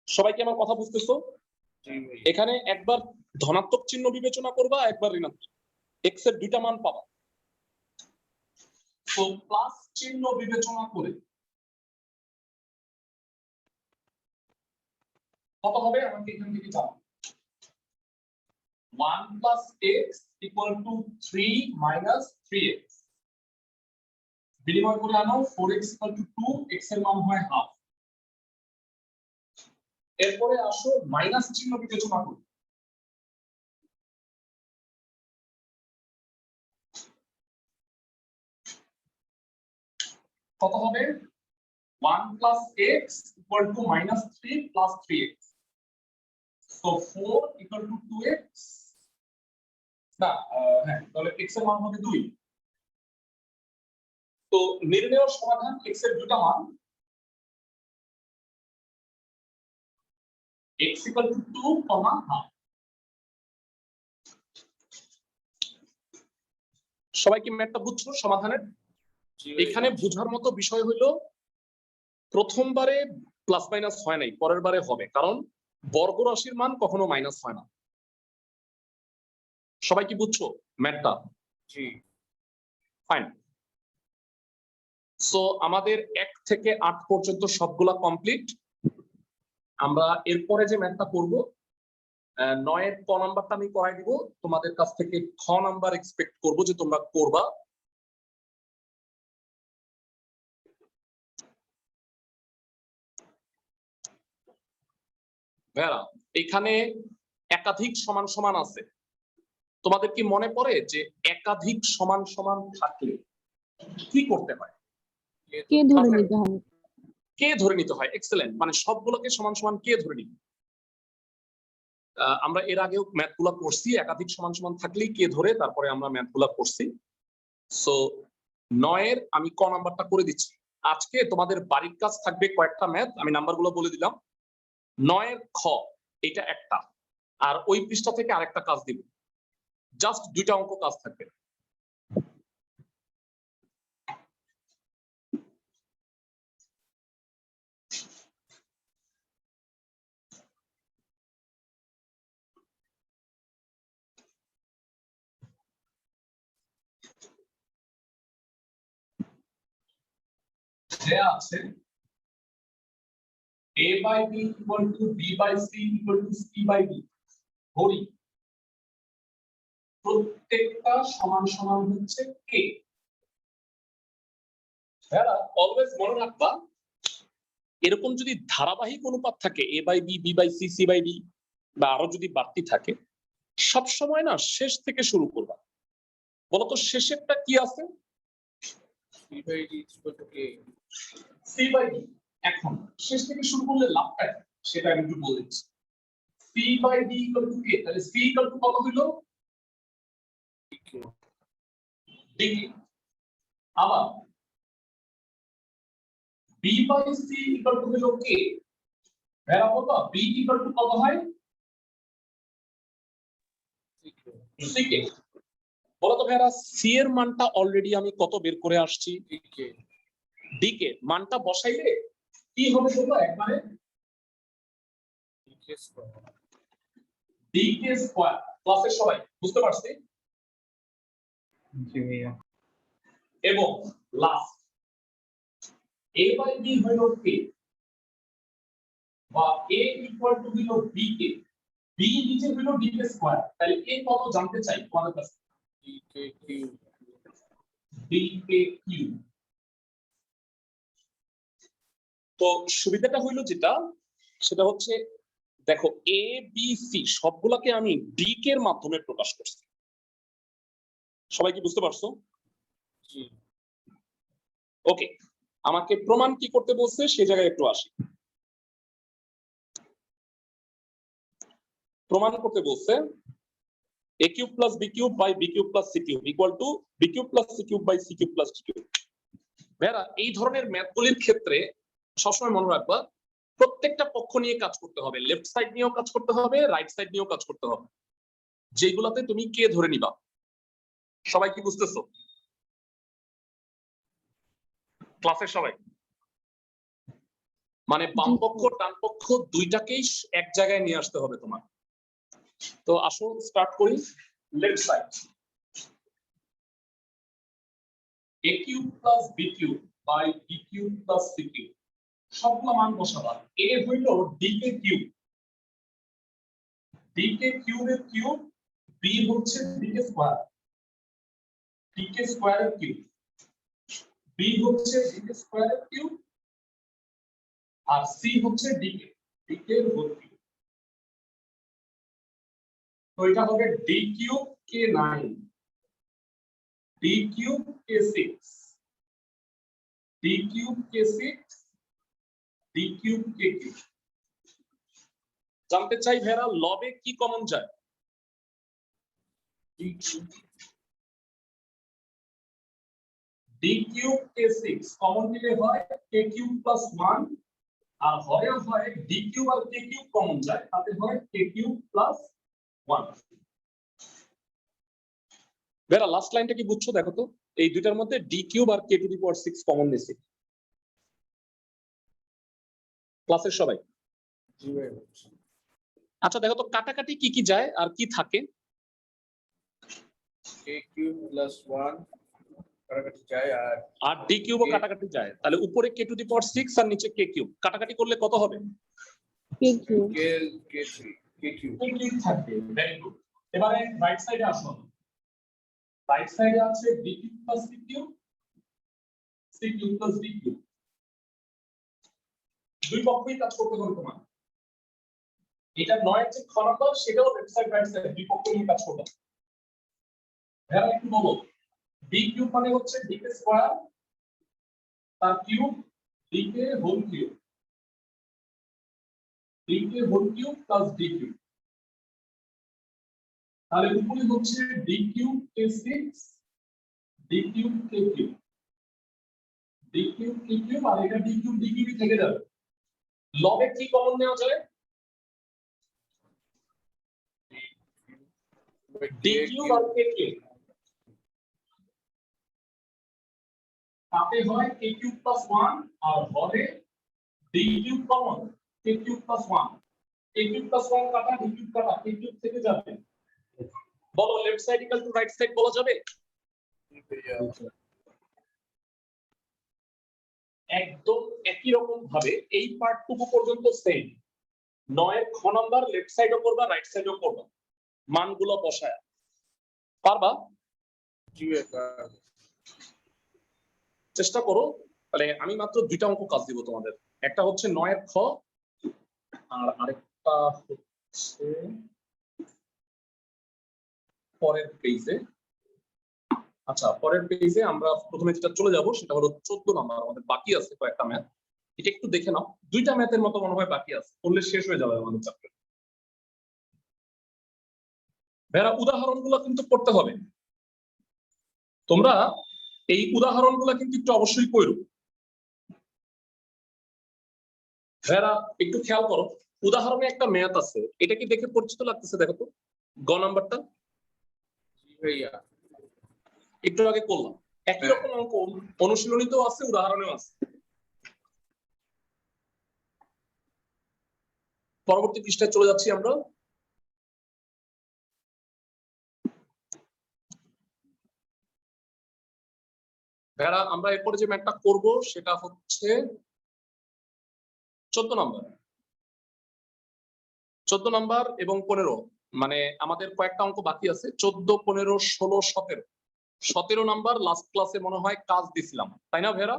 S1: সবাই কি আমার কথা বুঝতেছো? এখানে একবার ধনাত্মক চিহ্ন বিবেচনা করবা, একবার ঋণাত্মক। এক্স এর দুইটা মান পাবা। তো প্লাস চিহ্ন বিবেচনা করে কত হবে আমাকে এখান থেকে জানাও। 1 plus x equal to 3 minus 3x। বিনিময় করে আনো 4x ইকুয়াল টু 2, x এর মান হয় হাফ। এরপরে আসো মাইনাস চিহ্ন বিবেচনা করো। কত হবে? 1 plus x equal to minus 3 plus 3x. So 4 equal to 2x না হ্যাঁ, তাহলে x এর মান হবে 2। তো নির্ণেয় সমাধান x এর দুটো মান x = 2, ½ সবাই কি ম্যাথটা বুঝছো সমাধানের? এখানে বোঝার মতো বিষয় হলো প্রথমবারে প্লাস মাইনাস হয় নাই, পরের বারে হবে, কারণ বর্গ রাশির মান কখনো মাইনাস হয় না। সবাই কি বুঝছো ম্যাথটা?
S2: জি
S1: ফাইন। সো আমাদের 1 থেকে 8 পর্যন্ত সবগুলা কমপ্লিট। আমরা এরপরে যে ম্যাথটা করব 9 এর ক নাম্বারটা আমি করাই দিব, তোমাদের কাছ থেকে খ নাম্বার এক্সপেক্ট করব যে তোমরা করবা। ভাইয়া এখানে একাধিক সমান সমান আছে, তোমাদের কি মনে পড়ে যে একাধিক সমান সমান থাকলে কি করতে হয়?
S4: কে ধরে নিতে হবে?
S1: কে ধরে নিতে হয়। এক্সেলেন্ট, মানে সবগুলোকে সমান সমান কে ধরে নিবে। আমরা এর আগেও ম্যাথগুলা করছি, একাধিক সমান সমান থাকলেই কে ধরে, তারপরে আমরা ম্যাথগুলা করছি। সো 9 এর আমি ক নাম্বারটা করে দিচ্ছি। আজকে তোমাদের বাড়ির কাজ থাকবে কয়েকটা ম্যাথ, আমি নাম্বারগুলো বলে দিলাম। 9 এর খ এটা একটা, আর ওই পৃষ্ঠা থেকে আরেকটা কাজ দিব, জাস্ট 2টা অঙ্ক কাজ থাকবে। দেয়া আছে a/b = b/c = c/d, ধরি প্রত্যেকটা সমান সমান হচ্ছে কে। অলওয়েজ মনে রাখবা, এরকম যদি ধারাবাহিক অনুপাত থাকে a/b, b/c, c/d বা আরো যদি বাড়তি থাকে, সব সময় না শেষ থেকে শুরু করবা। বলতো শেষেরটা কি আছে? c/d। এখন শেষ থেকে শুরু করলে লাভটা কি সেটা আমি একটু বলে দিচ্ছি। c/d = k, তাহলে c = কত হলো? d। আবার b/c = হলো k। ভেড়া বলবা b = কত হয়? ck। বলতো ভেড়া c এর মানটা অলরেডি আমি কত বের করে আসছি? dk। মানটা বসাইলে কি হবে বলতো একবারে? dk²। ক্লাসের সবাই বুঝতে পারছি?
S3: জি ভাইয়া।
S1: এবং লাস্ট a/b হলো k বা a = হলো bk, b নিচে হলো dk²। তাহলে a কত জানতে চাই তোমাদের কাছে? dk3। তো সুবিধাটা হইলো যেটা, সেটা হচ্ছে দেখো a b c সবগুলাকে আমি dk এর মাধ্যমে প্রকাশ করছি। সবাই কি বুঝতে পারছো? ওকে, আমাকে প্রমাণ কি করতে বলছে সেই জায়গায় একটু আসি। প্রমাণ করতে বলছে a³ + b³ / b³ + c³ = b³ + c³ / c³ + d³। ভাইরা এই ধরনের ম্যাথগুলির ক্ষেত্রে সবসময় মনে রাখবা প্রত্যেকটা পক্ষ নিয়ে কাজ করতে হবে, লেফট সাইড নিয়েও কাজ করতে হবে, রাইট সাইড নিয়েও কাজ করতে হবে, যেগুলাতে তুমি কে ধরে নিবা। সবাই কি বুঝতেছো ক্লাসের সবাই? মানে বাম পক্ষ ডান পক্ষ দুইটাকেই এক জায়গায় নিয়ে আসতে হবে তোমার। তো আসো স্টার্ট করি। Left side a³ + b³ / b³ + c³ সবগুলো মান বসাবা। a হইল dk3, dk3 এর কিউব, b হচ্ছে dk², dk² এর কিউব, b হচ্ছে dk² এর কিউব, আর c হচ্ছে dk এর হোল কিউব। তো এটা হবে d³ k9, d³ k6, d³ k6, d³ k3। জানতে চাই ভাইরা লবে কি কমন যায়? d কিউব k6 কমন নিলে হয় k কিউব প্লাস 1 আর হরেও হয় d কিউব আর k কিউব কমন যায় তাতে হয় k কিউব প্লাস 1। বেরা লাস্ট লাইনটা কি বুঝছো দেখো তো, এই দুইটার মধ্যে d কিউব আর k to the power 6 common নিছি ক্লাসের সবাই।
S2: জি ভাই বুঝছি।
S1: আচ্ছা দেখো তো কাটাকাটি কি কি যায় আর কি থাকে।
S2: k কিউব প্লাস 1 কাটাকাটি যায় আর
S1: আর d কিউবও কাটাকাটি যায়, তাহলে উপরে k টু দি পাওয়ার 6 আর নিচে k কিউব, কাটাকাটি করলে কত হবে?
S4: K cube
S2: k3 k cube
S1: k cube থাকবে। Very good. এবারে রাইট সাইডে আসো, রাইট সাইডে আছে d cube plus c cube, c cube plus d cube. দুই পক্ষই কাজ করতে হবে তোমার। এটা 9 যে খ নাম্বার সেটাও লেফট সাইড রাইট সাইড দুই পক্ষ নিয়ে কাজ করতে হবে। এবার একটু বলো, d কিউব মানে হচ্ছে d কে স্কয়ার তার কিউব d কে হোল কিউব, d কে whole cube plus d cube. তাহলে উপরে হচ্ছে d cube k6 d cube k cube, d cube k cube আর এটা d কিউব থেকে যাবে। লবে কি কমন নেওয়া যায়? d কিউব আর k কিউব, তাতে হয় k কিউব প্লাস 1 আর হরে d cube common k cube plus 1, k cube plus 1 কাটা d কিউব কাটা k কিউব থেকে যাবে। বলো left side equal to right side বলা যাবে? একদম একই রকম ভাবে এই পার্টটুকু পর্যন্ত সেম। 9 এর খ নাম্বার লেফট সাইডও করবা রাইট সাইডও করবা, মানগুলো বসায়। পারবা?
S2: জি ভাই
S1: চেষ্টা করো। তাহলে আমি মাত্র দুইটা অঙ্ক কাজ দিব তোমাদের, একটা হচ্ছে 9 এর খ আর আরেকটা হচ্ছে পরের পেজে। আচ্ছা পরের পেজে আমরা প্রথমে যেটা চলে যাব সেটা হলো 14 নাম্বার, আমাদের বাকি আছে কয়েকটা ম্যাথ, এটা একটু দেখে নাও। দুইটা ম্যাথের মতো মনে হয় বাকি আছে, করলে শেষ হয়ে যাবে আমাদের চ্যাপ্টার। ভাইরা উদাহরণগুলো কিন্তু করতে হবে, তোমরা এই উদাহরণগুলো কিন্তু একটু অবশ্যই কইরো। ভাইরা একটু খেয়াল করো, উদাহরণে একটা ম্যাথ আছে, এটা কি দেখে পরিচিত লাগতেছে? দেখো তো গ নাম্বারটা,
S2: জি ভাইয়া
S1: একটু আগে করলাম একই রকম অঙ্ক, অনুশীলনীতেও আছে উদাহরণেও আছে। পরবর্তী পৃষ্ঠায় চলে যাচ্ছি আমরা। ভাইরা আমরা এরপরে যে ম্যাথটা করব সেটা হচ্ছে 14 নাম্বার, 14 নাম্বার এবং 15, মানে আমাদের কয়েকটা অঙ্ক বাকি আছে, 14, 15, 16, 17। 17 নাম্বার লাস্ট ক্লাসে মনে হয় কাজ দিছিলাম, তাই না ভাইরা?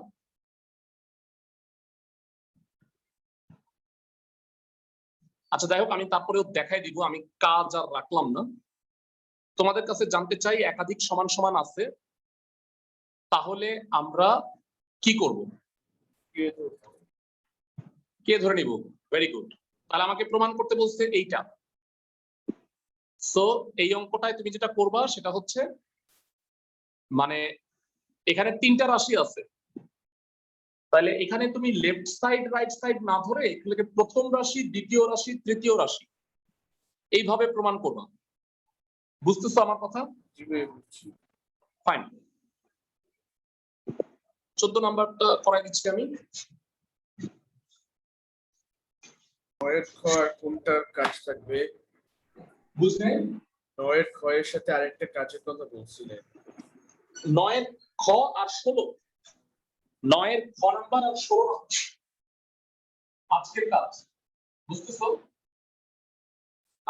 S1: আচ্ছা যাই হোক, আমি তারপরেও দেখাই দিব, আমি কাজ আর রাখলাম না। তোমাদের কাছে জানতে চাই একাধিক সমান সমান আছে, তাহলে আমরা কি করব? কে ধরে নিব? Very good. তাহলে আমাকে প্রমাণ করতে বলছে এইটা। সো এই অঙ্কটায় তুমি যেটা করবা সেটা হচ্ছে, মানে এখানে তিনটা রাশি আছে, তাহলে এখানে তুমি লেফট সাইড রাইট সাইড না ধরে এগুলোকে প্রথম রাশি, দ্বিতীয় রাশি, তৃতীয় রাশি এইভাবে প্রমাণ করবা। বুঝতেছো আমার কথা?
S2: জি ভাই বুঝছি।
S1: ফাইন। 14 নাম্বারটা করাই দিচ্ছি আমি।
S2: 9 এর খ আর কোনটার কাজ থাকবে?
S1: বুঝলেন?
S2: 9 এর খ এর সাথে আরেকটা কাজের কথা বলছিলেন।
S1: 9 এর খ আর 16, 9 এর খ নাম্বার আর 16 নাম্বার আজকের কাজ, বুঝতেছো?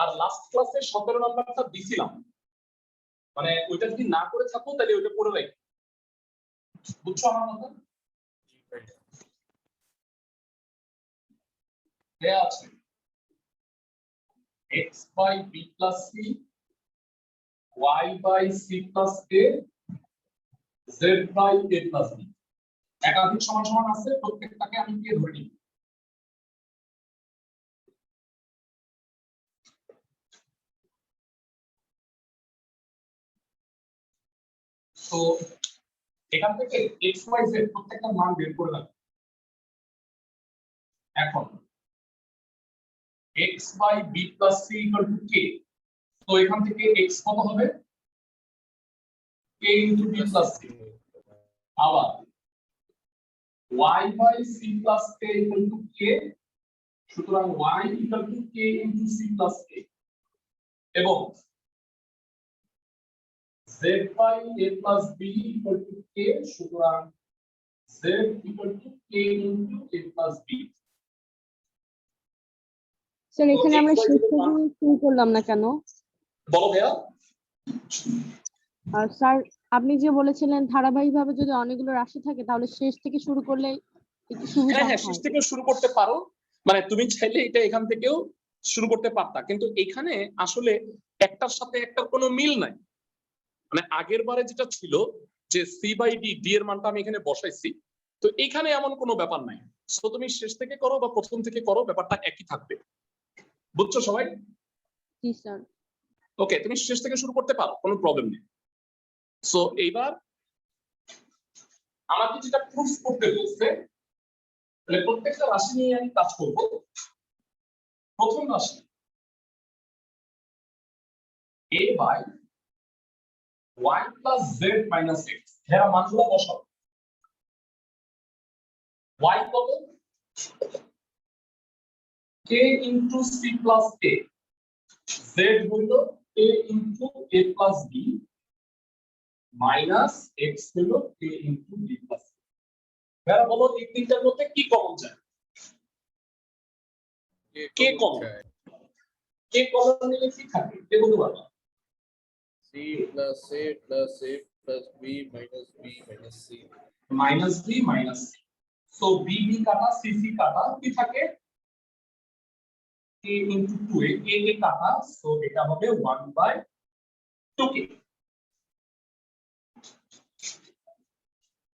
S1: আর লাস্ট ক্লাসে 17 নাম্বারটা দিছিলাম, মানে ওইটা যদি না করে থাকো তাহলে ওইটা পড়ে রাখো। বুঝছো আমার কথা?
S2: জি ভাই
S1: দেয়া আছে x by b plus c, y by c plus a, z by a plus b। একাধিক সমান সমান আছে, প্রত্যেকটাকে আমি কে ধরে নিব। তো এখান থেকে x y z প্রত্যেকটা মান বের করে রাখো। এখন x by b plus c equal to k, তো এখান থেকে x কত হবে k into b plus c, আবার y by c plus k equal to k, সুতরাং y equal to k into c plus k, এবং z by a plus b equal to k, সুতরাং z equal to k into a plus b।
S4: Sir এখানে আমরা
S1: x, y,
S4: শেষ
S1: z এর মান-
S4: থেকে শুরু করলাম না কেন?
S1: বলো ভাইয়া।
S4: আর স্যার আপনি যে বলেছিলেন ধারাবাহিকভাবে যদি অনেকগুলো রাশি থাকে তাহলে শেষ থেকে শুরু করলে একটু সুবিধা
S1: হ্যাঁ হ্যাঁ, শেষ
S4: হয়।
S1: থেকে শুরু করতে পারো, মানে তুমি চাইলে এটা এখান থেকেও শুরু করতে পারতা, কিন্তু এখানে আসলে একটার সাথে একটার কোনো মিল নাই। মানে আগের বারে যেটা ছিল যে সি বাই ডি, ডি এর মানটা আমি এখানে বসাইছি, তো এখানে এমন কোনো ব্যাপার নাই। সো তুমি শেষ থেকে করো বা প্রথম থেকে করো, ব্যাপারটা একই থাকবে। বুঝছো সবাই?
S4: জি স্যার।
S1: ওকে, তুমি শেষ থেকে শুরু করতে পারো, কোনো প্রবলেম নেই। সো এইবার আমাকে যেটা প্রুফ করতে বলছে, তাহলে প্রত্যেকটা রাশি নিয়ে আমি কাজ করব। প্রথম রাশি a by y plus z minus x, এর মানগুলো বসাও। y কত? k into c plus a, z হলো a into a plus b minus x হলো k into b plus c। এবার বলো এই তিনটার মধ্যে কি কমন যায়? কে কমন? কে কমন নিলে কি থাকে কে বলতে পারবা?
S2: c plus a plus a plus b minus c
S1: minus b minus c, so b b কাটা c c কাটা কি থাকে k into 2a, k কে কাটা, সো এটা হবে 1 by 2k।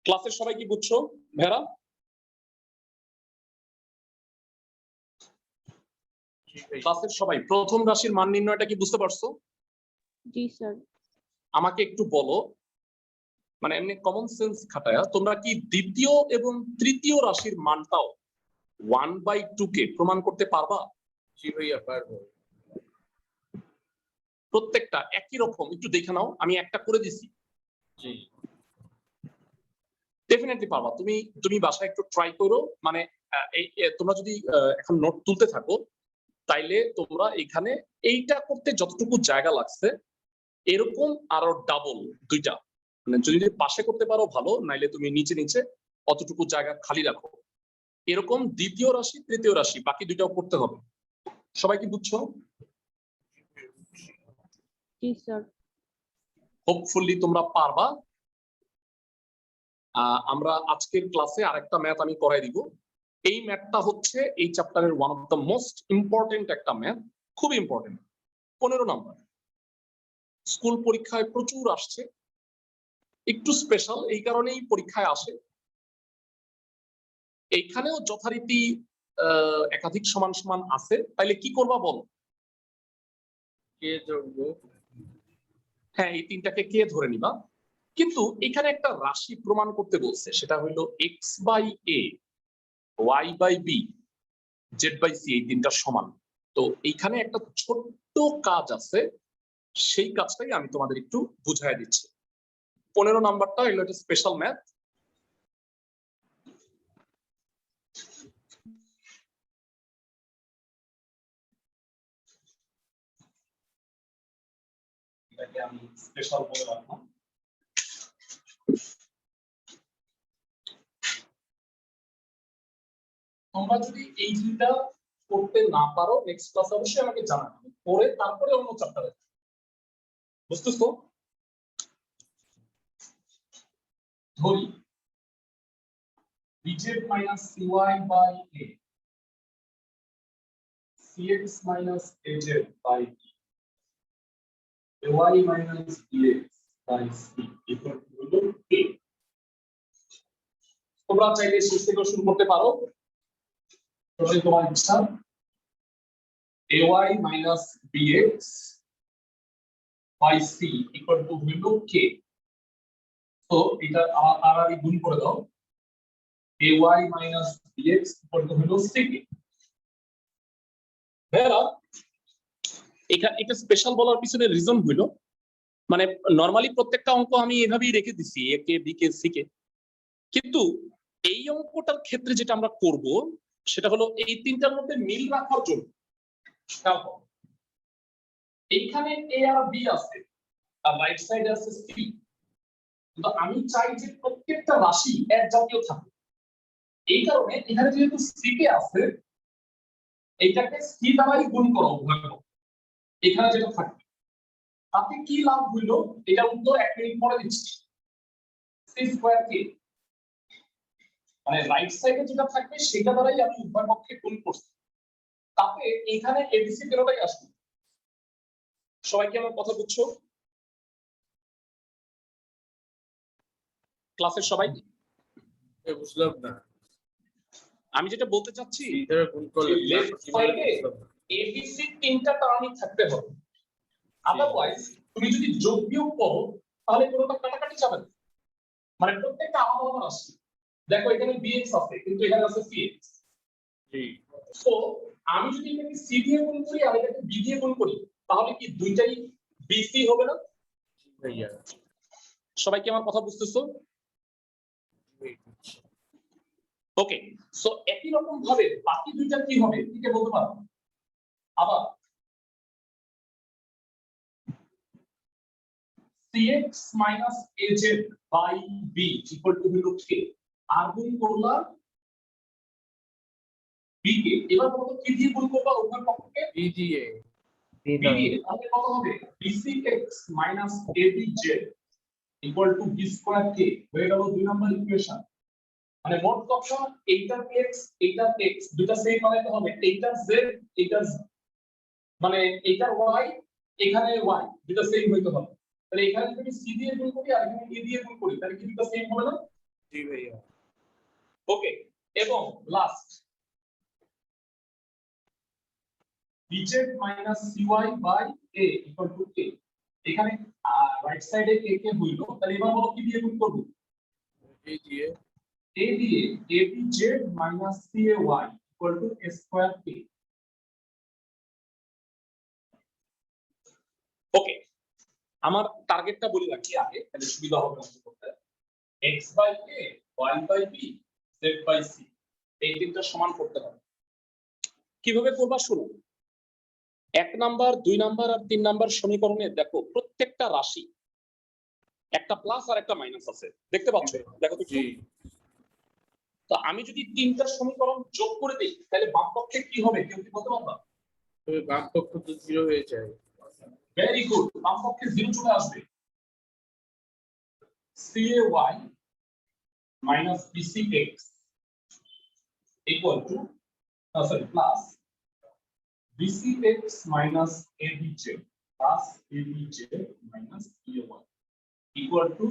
S1: ক্লাসের সবাই কি বুঝছো ভেরা? ক্লাসের সবাই প্রথম রাশির মান নির্ণয়টা কি বুঝতে পারছো?
S4: জি স্যার।
S1: আমাকে একটু বলো, মানে এমনি কমন সেন্স খাটায়া তোমরা কি দ্বিতীয় এবং তৃতীয় রাশির মানটাও 1/2 কে প্রমাণ করতে পারবা?
S2: জি ভাইয়া পারবো।
S1: প্রত্যেকটা একই রকম একটু দেখে নাও, আমি একটা করে দিছি।
S2: জি
S1: ডেফিনেটলি পারবা। তুমি বাসায় একটু ট্রাই করো, মানে তোমরা যদি এখন নোট তুলতে থাকো তাইলে তোমরা এখানে এইটা করতে যতটুকু জায়গা লাগছে এরকম আরো ডাবল দুইটা, মানে যদি পাশে করতে পারো ভালো, নাইলে তুমি নিচে নিচে অতটুকু জায়গা খালি রাখো। এরকম দ্বিতীয় রাশি তৃতীয় রাশি বাকি দুইটাও করতে হবে। সবাই কি বুঝছো?
S4: জি স্যার।
S1: হোপফুলি তোমরা পারবা। আমরা আজকের ক্লাসে আরেকটা ম্যাথ আমি করাই দিব। এই ম্যাথটা হচ্ছে এই চ্যাপ্টারের one of the most important একটা ম্যাথ, খুব ইম্পর্টেন্ট। 15 নাম্বার, স্কুল পরীক্ষায় প্রচুর আসছে, একটু স্পেশাল এই কারণেই পরীক্ষায় আসে। এইখানেও যথারীতি একাধিক সমান সমান আছে, তাইলে কি করবা বল?
S2: কে ধরবো?
S1: হ্যাঁ, এই তিনটাকে কে ধরে নিবা, কিন্তু এখানে একটা রাশি প্রমাণ করতে বলছে, সেটা হলো x by a, y by b, z by c, এই তিনটা সমান। তো এইখানে একটা ছোট্ট কাজ আছে, সেই কাজটাই আমি তোমাদের একটু বুঝাই দিচ্ছি। 15 নাম্বারটা এগুলো একটা স্পেশাল ম্যাথ। এটাকে আমি স্পেশাল বলে রাখলাম। তোমরা যদি এই দুইটা করতে না পারো নেক্সট ক্লাসে অবশ্যই আমাকে জানাবে, পরে তারপরে অন্য চ্যাপ্টারে। বুঝতেছো? ধরি bz minus cy by a, cx minus az by b, ay minus bx by c equal to k। তোমরা চাইলে শেষ থেকে শুরু করতে পারো, তাহলে তোমার ইচ্ছা। ay minus bx by c equal to হলো k। তো এটা আর গুণ করে দাও ay minus bx equal to হলো ck। ভাইরা এটা স্পেশাল বলার পিছনে রিজন হইলো মানে নরমালি প্রত্যেকটা অঙ্ক আমি এভাবেই রেখে দিছি a K b K c কে, কিন্তু এই অঙ্কটার ক্ষেত্রে যেটা আমরা করব সেটা হলো এই তিনটার মধ্যে মিল রাখার জন্য এইখানে a আর b আছে আর রাইট সাইডে আছে c, কিন্তু আমি চাই যে প্রত্যেকটা রাশি এক জাতীয় থাকে। এই কারণে এখানে যেহেতু c কে আছে এইটাকে c দ্বারাই গুণ করো উভয় পক্ষ। এখানে যেটা থাকবে তাতে কি লাভ হইলো এটা উত্তর 1 মিনিট পরে দিচ্ছি। c স্কয়ার কে মানে রাইট সাইডে যেটা থাকবে সেটা দ্বারাই আমি উভয় পক্ষে গুণ করছি, তাতে এখানে abc বেরোটাই আসবে। সবাই কি আমার কথা বুঝছো? ক্লাসের সবাই?
S2: বুঝলাম না,
S1: আমি যেটা বলতে চাচ্ছি
S2: এটা গুণ করলে
S1: লেফট সাইডে abc তিনটা টার্মই থাকতে হবে, আদারওয়াইজ তুমি যদি যোগ বিয়োগ করো তাহলে কোনোটা কাটাকাটি যাবে না, মানে প্রত্যেকটা আলাদা আলাদা রাশি। দেখো এখানে bx আছে কিন্তু এখানে আছে cx,
S2: জি
S1: সো আমি যদি এটাকে c দিয়ে গুণ করি আর এটাকে b দিয়ে গুণ করি তাহলে কি দুইটাই bc হবে না?
S2: ভাইয়া
S1: সবাই কি আমার কথা বুঝতেছো? ওকে, সো একই রকম ভাবে বাকি দুইটা কি হবে ঠিক বলতে পারো? আবার cx minus az by b equal to হলো k, আর গুণ করলাম b কে। এবার কত কি দিয়ে গুণ করবা উভয় পক্ষকে?
S2: বি দিয়ে
S1: b দিয়ে, তাহলে কত হবে bcx minus abz equal to b square k হয়ে গেল 2 নম্বর ইকুয়েশন। মানে মোট কথা এইটার x এইটার x দুটো সেম বানাইতে হবে, এইটার z এইটার মানে এইটার y এখানে y দুটো সেম হইতে হবে। তাহলে এখানে যদি c দিয়ে গুণ করি আর এখানে a দিয়ে গুণ করি তাহলে কি দুটো সেম হবে না?
S2: জি ভাইয়া
S1: ওকে, এবং last bz minus cy by a equal to k, এখানে রাইট সাইডে k কে হইলো, তাহলে এবার বলো কি দিয়ে গুণ করব?
S2: বি দিয়ে
S1: a দিয়ে abz minus cay equal to a square k। ওকে, আমার টার্গেটটা বলি রাখি আগে তাহলে সুবিধা হবে অঙ্ক করতে। x by k, y by b, z by c এই তিনটা সমান করতে হবে। কিভাবে করবা শুনো। 1 নাম্বার 2 নাম্বার আর 3 নাম্বার সমীকরণে দেখো প্রত্যেকটা রাশি একটা প্লাস আর একটা মাইনাস আছে, দেখতে পাচ্ছ? দেখো তো
S2: জি
S1: তো আমি যদি তিনটা সমীকরণ যোগ করে দেই তাহলে বাম পক্ষে কি হবে কেউ কি বলতে পারবা?
S2: তবে বাম পক্ষ তো 0 হয়ে যায়।
S1: ভেরি গুড, বাম পক্ষে 0 চলে আসবে। cay minus bcx equal to plus bcx minus abj plus abj minus ey equal to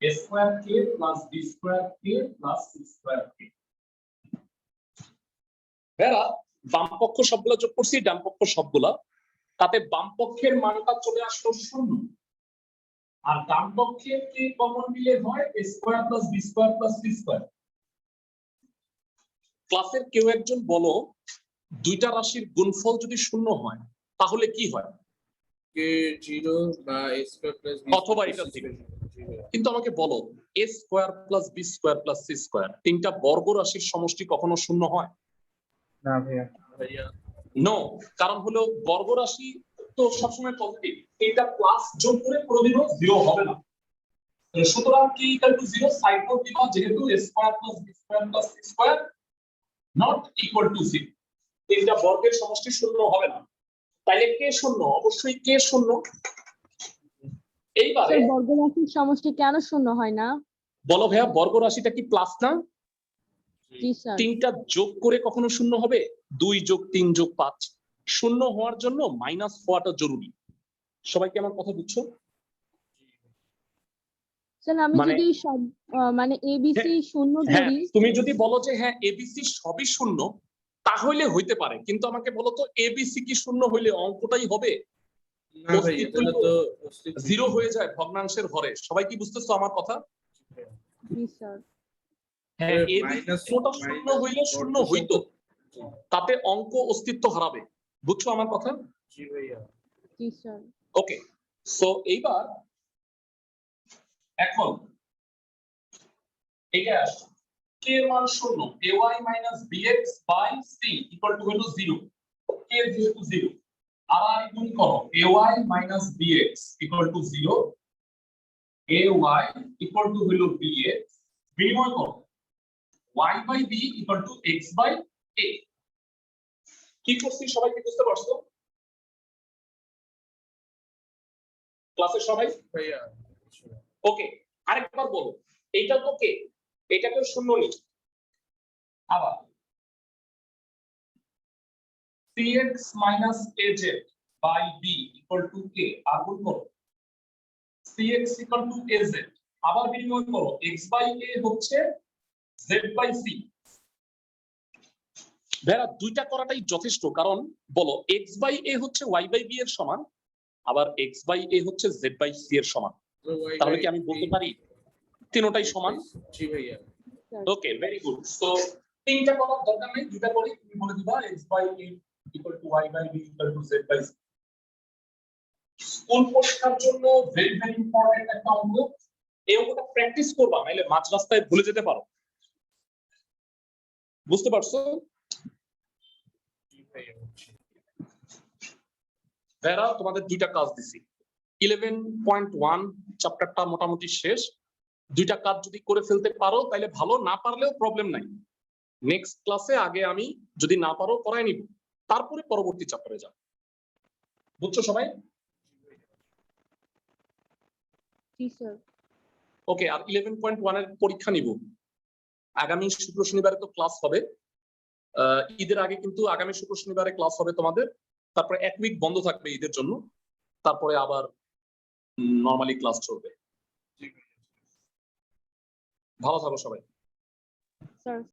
S1: a square k plus b square k plus c square k। এরা বাম পক্ষ সবগুলো যোগ করছি, ডান পক্ষ সবগুলা, তাতে বাম পক্ষের মানটা চলে আসলো 0 আর ডান পক্ষের কে কমন নিলে হয় a square plus b square plus c square। ক্লাসের কেউ একজন বলো দুইটা রাশির গুণফল যদি 0 হয় তাহলে কি হয়?
S2: কে 0 বা a স্কয়ার প্লাস b
S1: অথবা এটা থেকে। কিন্তু আমাকে বলো a square plus b square plus c square তিনটা বর্গ রাশির সমষ্টি কখনো 0 হয়?
S3: না ভাইয়া।
S2: ভাইয়া
S1: নো, কারণ হলো বর্গ রাশি তো সবসময় পজিটিভ, এটা প্লাস যোগ করে কোনোদিনও 0 হবে না। সুতরাং কি ইকুয়াল টু 0 সাইড নোট দিবা, যেহেতু a square plus b square plus c square not equal to 0, তিনটা বর্গের সমষ্টি 0 হবে না। তাইলে কে 0? অবশ্যই কে 0। এইবারে
S4: স্যার বর্গ রাশির সমষ্টি কেন শূন্য হয় না?
S1: বলো ভাইয়া, বর্গ রাশিটা কি প্লাস না?
S4: জি স্যার।
S1: তিনটা যোগ করে কখনো 0 হবে? 2 যোগ 3 যোগ 5 0 হওয়ার জন্য মাইনাস হওয়াটা জরুরি। সবাই কি আমার কথা বুঝছো?
S4: স্যার আমি
S1: মানে-
S4: যদি সব মানে এবিসি শূন্য
S1: হ্যাঁ,
S4: ধরি,
S1: তুমি যদি বলো যে হ্যাঁ এবিসি সবই 0 তাহলে হইতে পারে, কিন্তু আমাকে বলো তো এবিসি কি 0 হইলে অঙ্কটাই হবে?
S2: না ভাই এটা তো
S1: 0 হয়ে যায় ভগ্নাংশের ঘরে। সবাই কি বুঝতেছো আমার কথা?
S4: জি স্যার।
S1: হ্যাঁ, এ
S2: মাইনাস
S1: কোনটা শূন্য হইলে শূন্য হইতো, তাতে অঙ্ক অস্তিত্ব হারাবে। বুঝছো আমার কথা?
S2: জি ভাইয়া।
S4: জি স্যার।
S1: ওকে, সো এইবার এখন এটা আসে k এর মান শূন্য, ay minus bx by c equal to হলো 0, k যেহেতু 0, আর গুণ করো ay minus bx equal to 0, ay equal to হলো bx, বিনিময় করো y by b equal to x by a। কি করছি সবাই কি বুঝতে পারছো ক্লাসের সবাই?
S2: ভাইয়া
S1: ওকে, আরেকবার বলো, এইটা তো কে, এটাকে শূন্য নি, আবার cx minus az by b equal to k, আর গুণ করো cx equal to az, আবার বিনিময় করো x by a হচ্ছে z by c। ভাইরা দুইটা করাটাই যথেষ্ট, কারণ বলো x by a হচ্ছে y by b এর সমান, আবার x by a হচ্ছে z by c এর সমান, তাহলে কি আমি বলতে পারি তিনটাই সমান?
S2: জি ভাইয়া।
S1: ওকে, ভেরি গুড। সো তিনটা করার দরকার নেই, দুইটা করি, তুমি বলে দিবা x by a equal to y by b equal to z by c। School পরীক্ষার জন্য ভেরি ভেরি ইম্পর্টেন্ট একটা অঙ্ক, এই অঙ্কটা প্র্যাকটিস করবা, নাইলে মাঝ রাস্তায় ভুলে যেতে পারো। বুঝতে পারছো?
S2: জি ভাইয়া।
S1: ভাইরা তোমাদের দুইটা কাজ দিছি, 11.1 চ্যাপ্টারটা মোটামুটি শেষ, দুইটা কাজ যদি করে ফেলতে পারো তাহলে ভালো, না পারলেও প্রবলেম নাই, নেক্সট ক্লাসে আগে আমি যদি না পারো করাই নিব, তারপরে পরবর্তী চ্যাপ্টারে যাব। বুঝছো সবাই?
S4: জি স্যার।
S1: ওকে, আর 11.1 এর পরীক্ষা নিব আগামী শুক্র শনিবারে, তো ক্লাস হবে ঈদের আগে, কিন্তু আগামী শুক্র শনিবারে ক্লাস হবে তোমাদের, তারপরে এক উইক বন্ধ থাকবে ঈদের জন্য, তারপরে আবার নরমালি ক্লাস চলবে। ভালো থাকো সবাই।
S4: স্যার।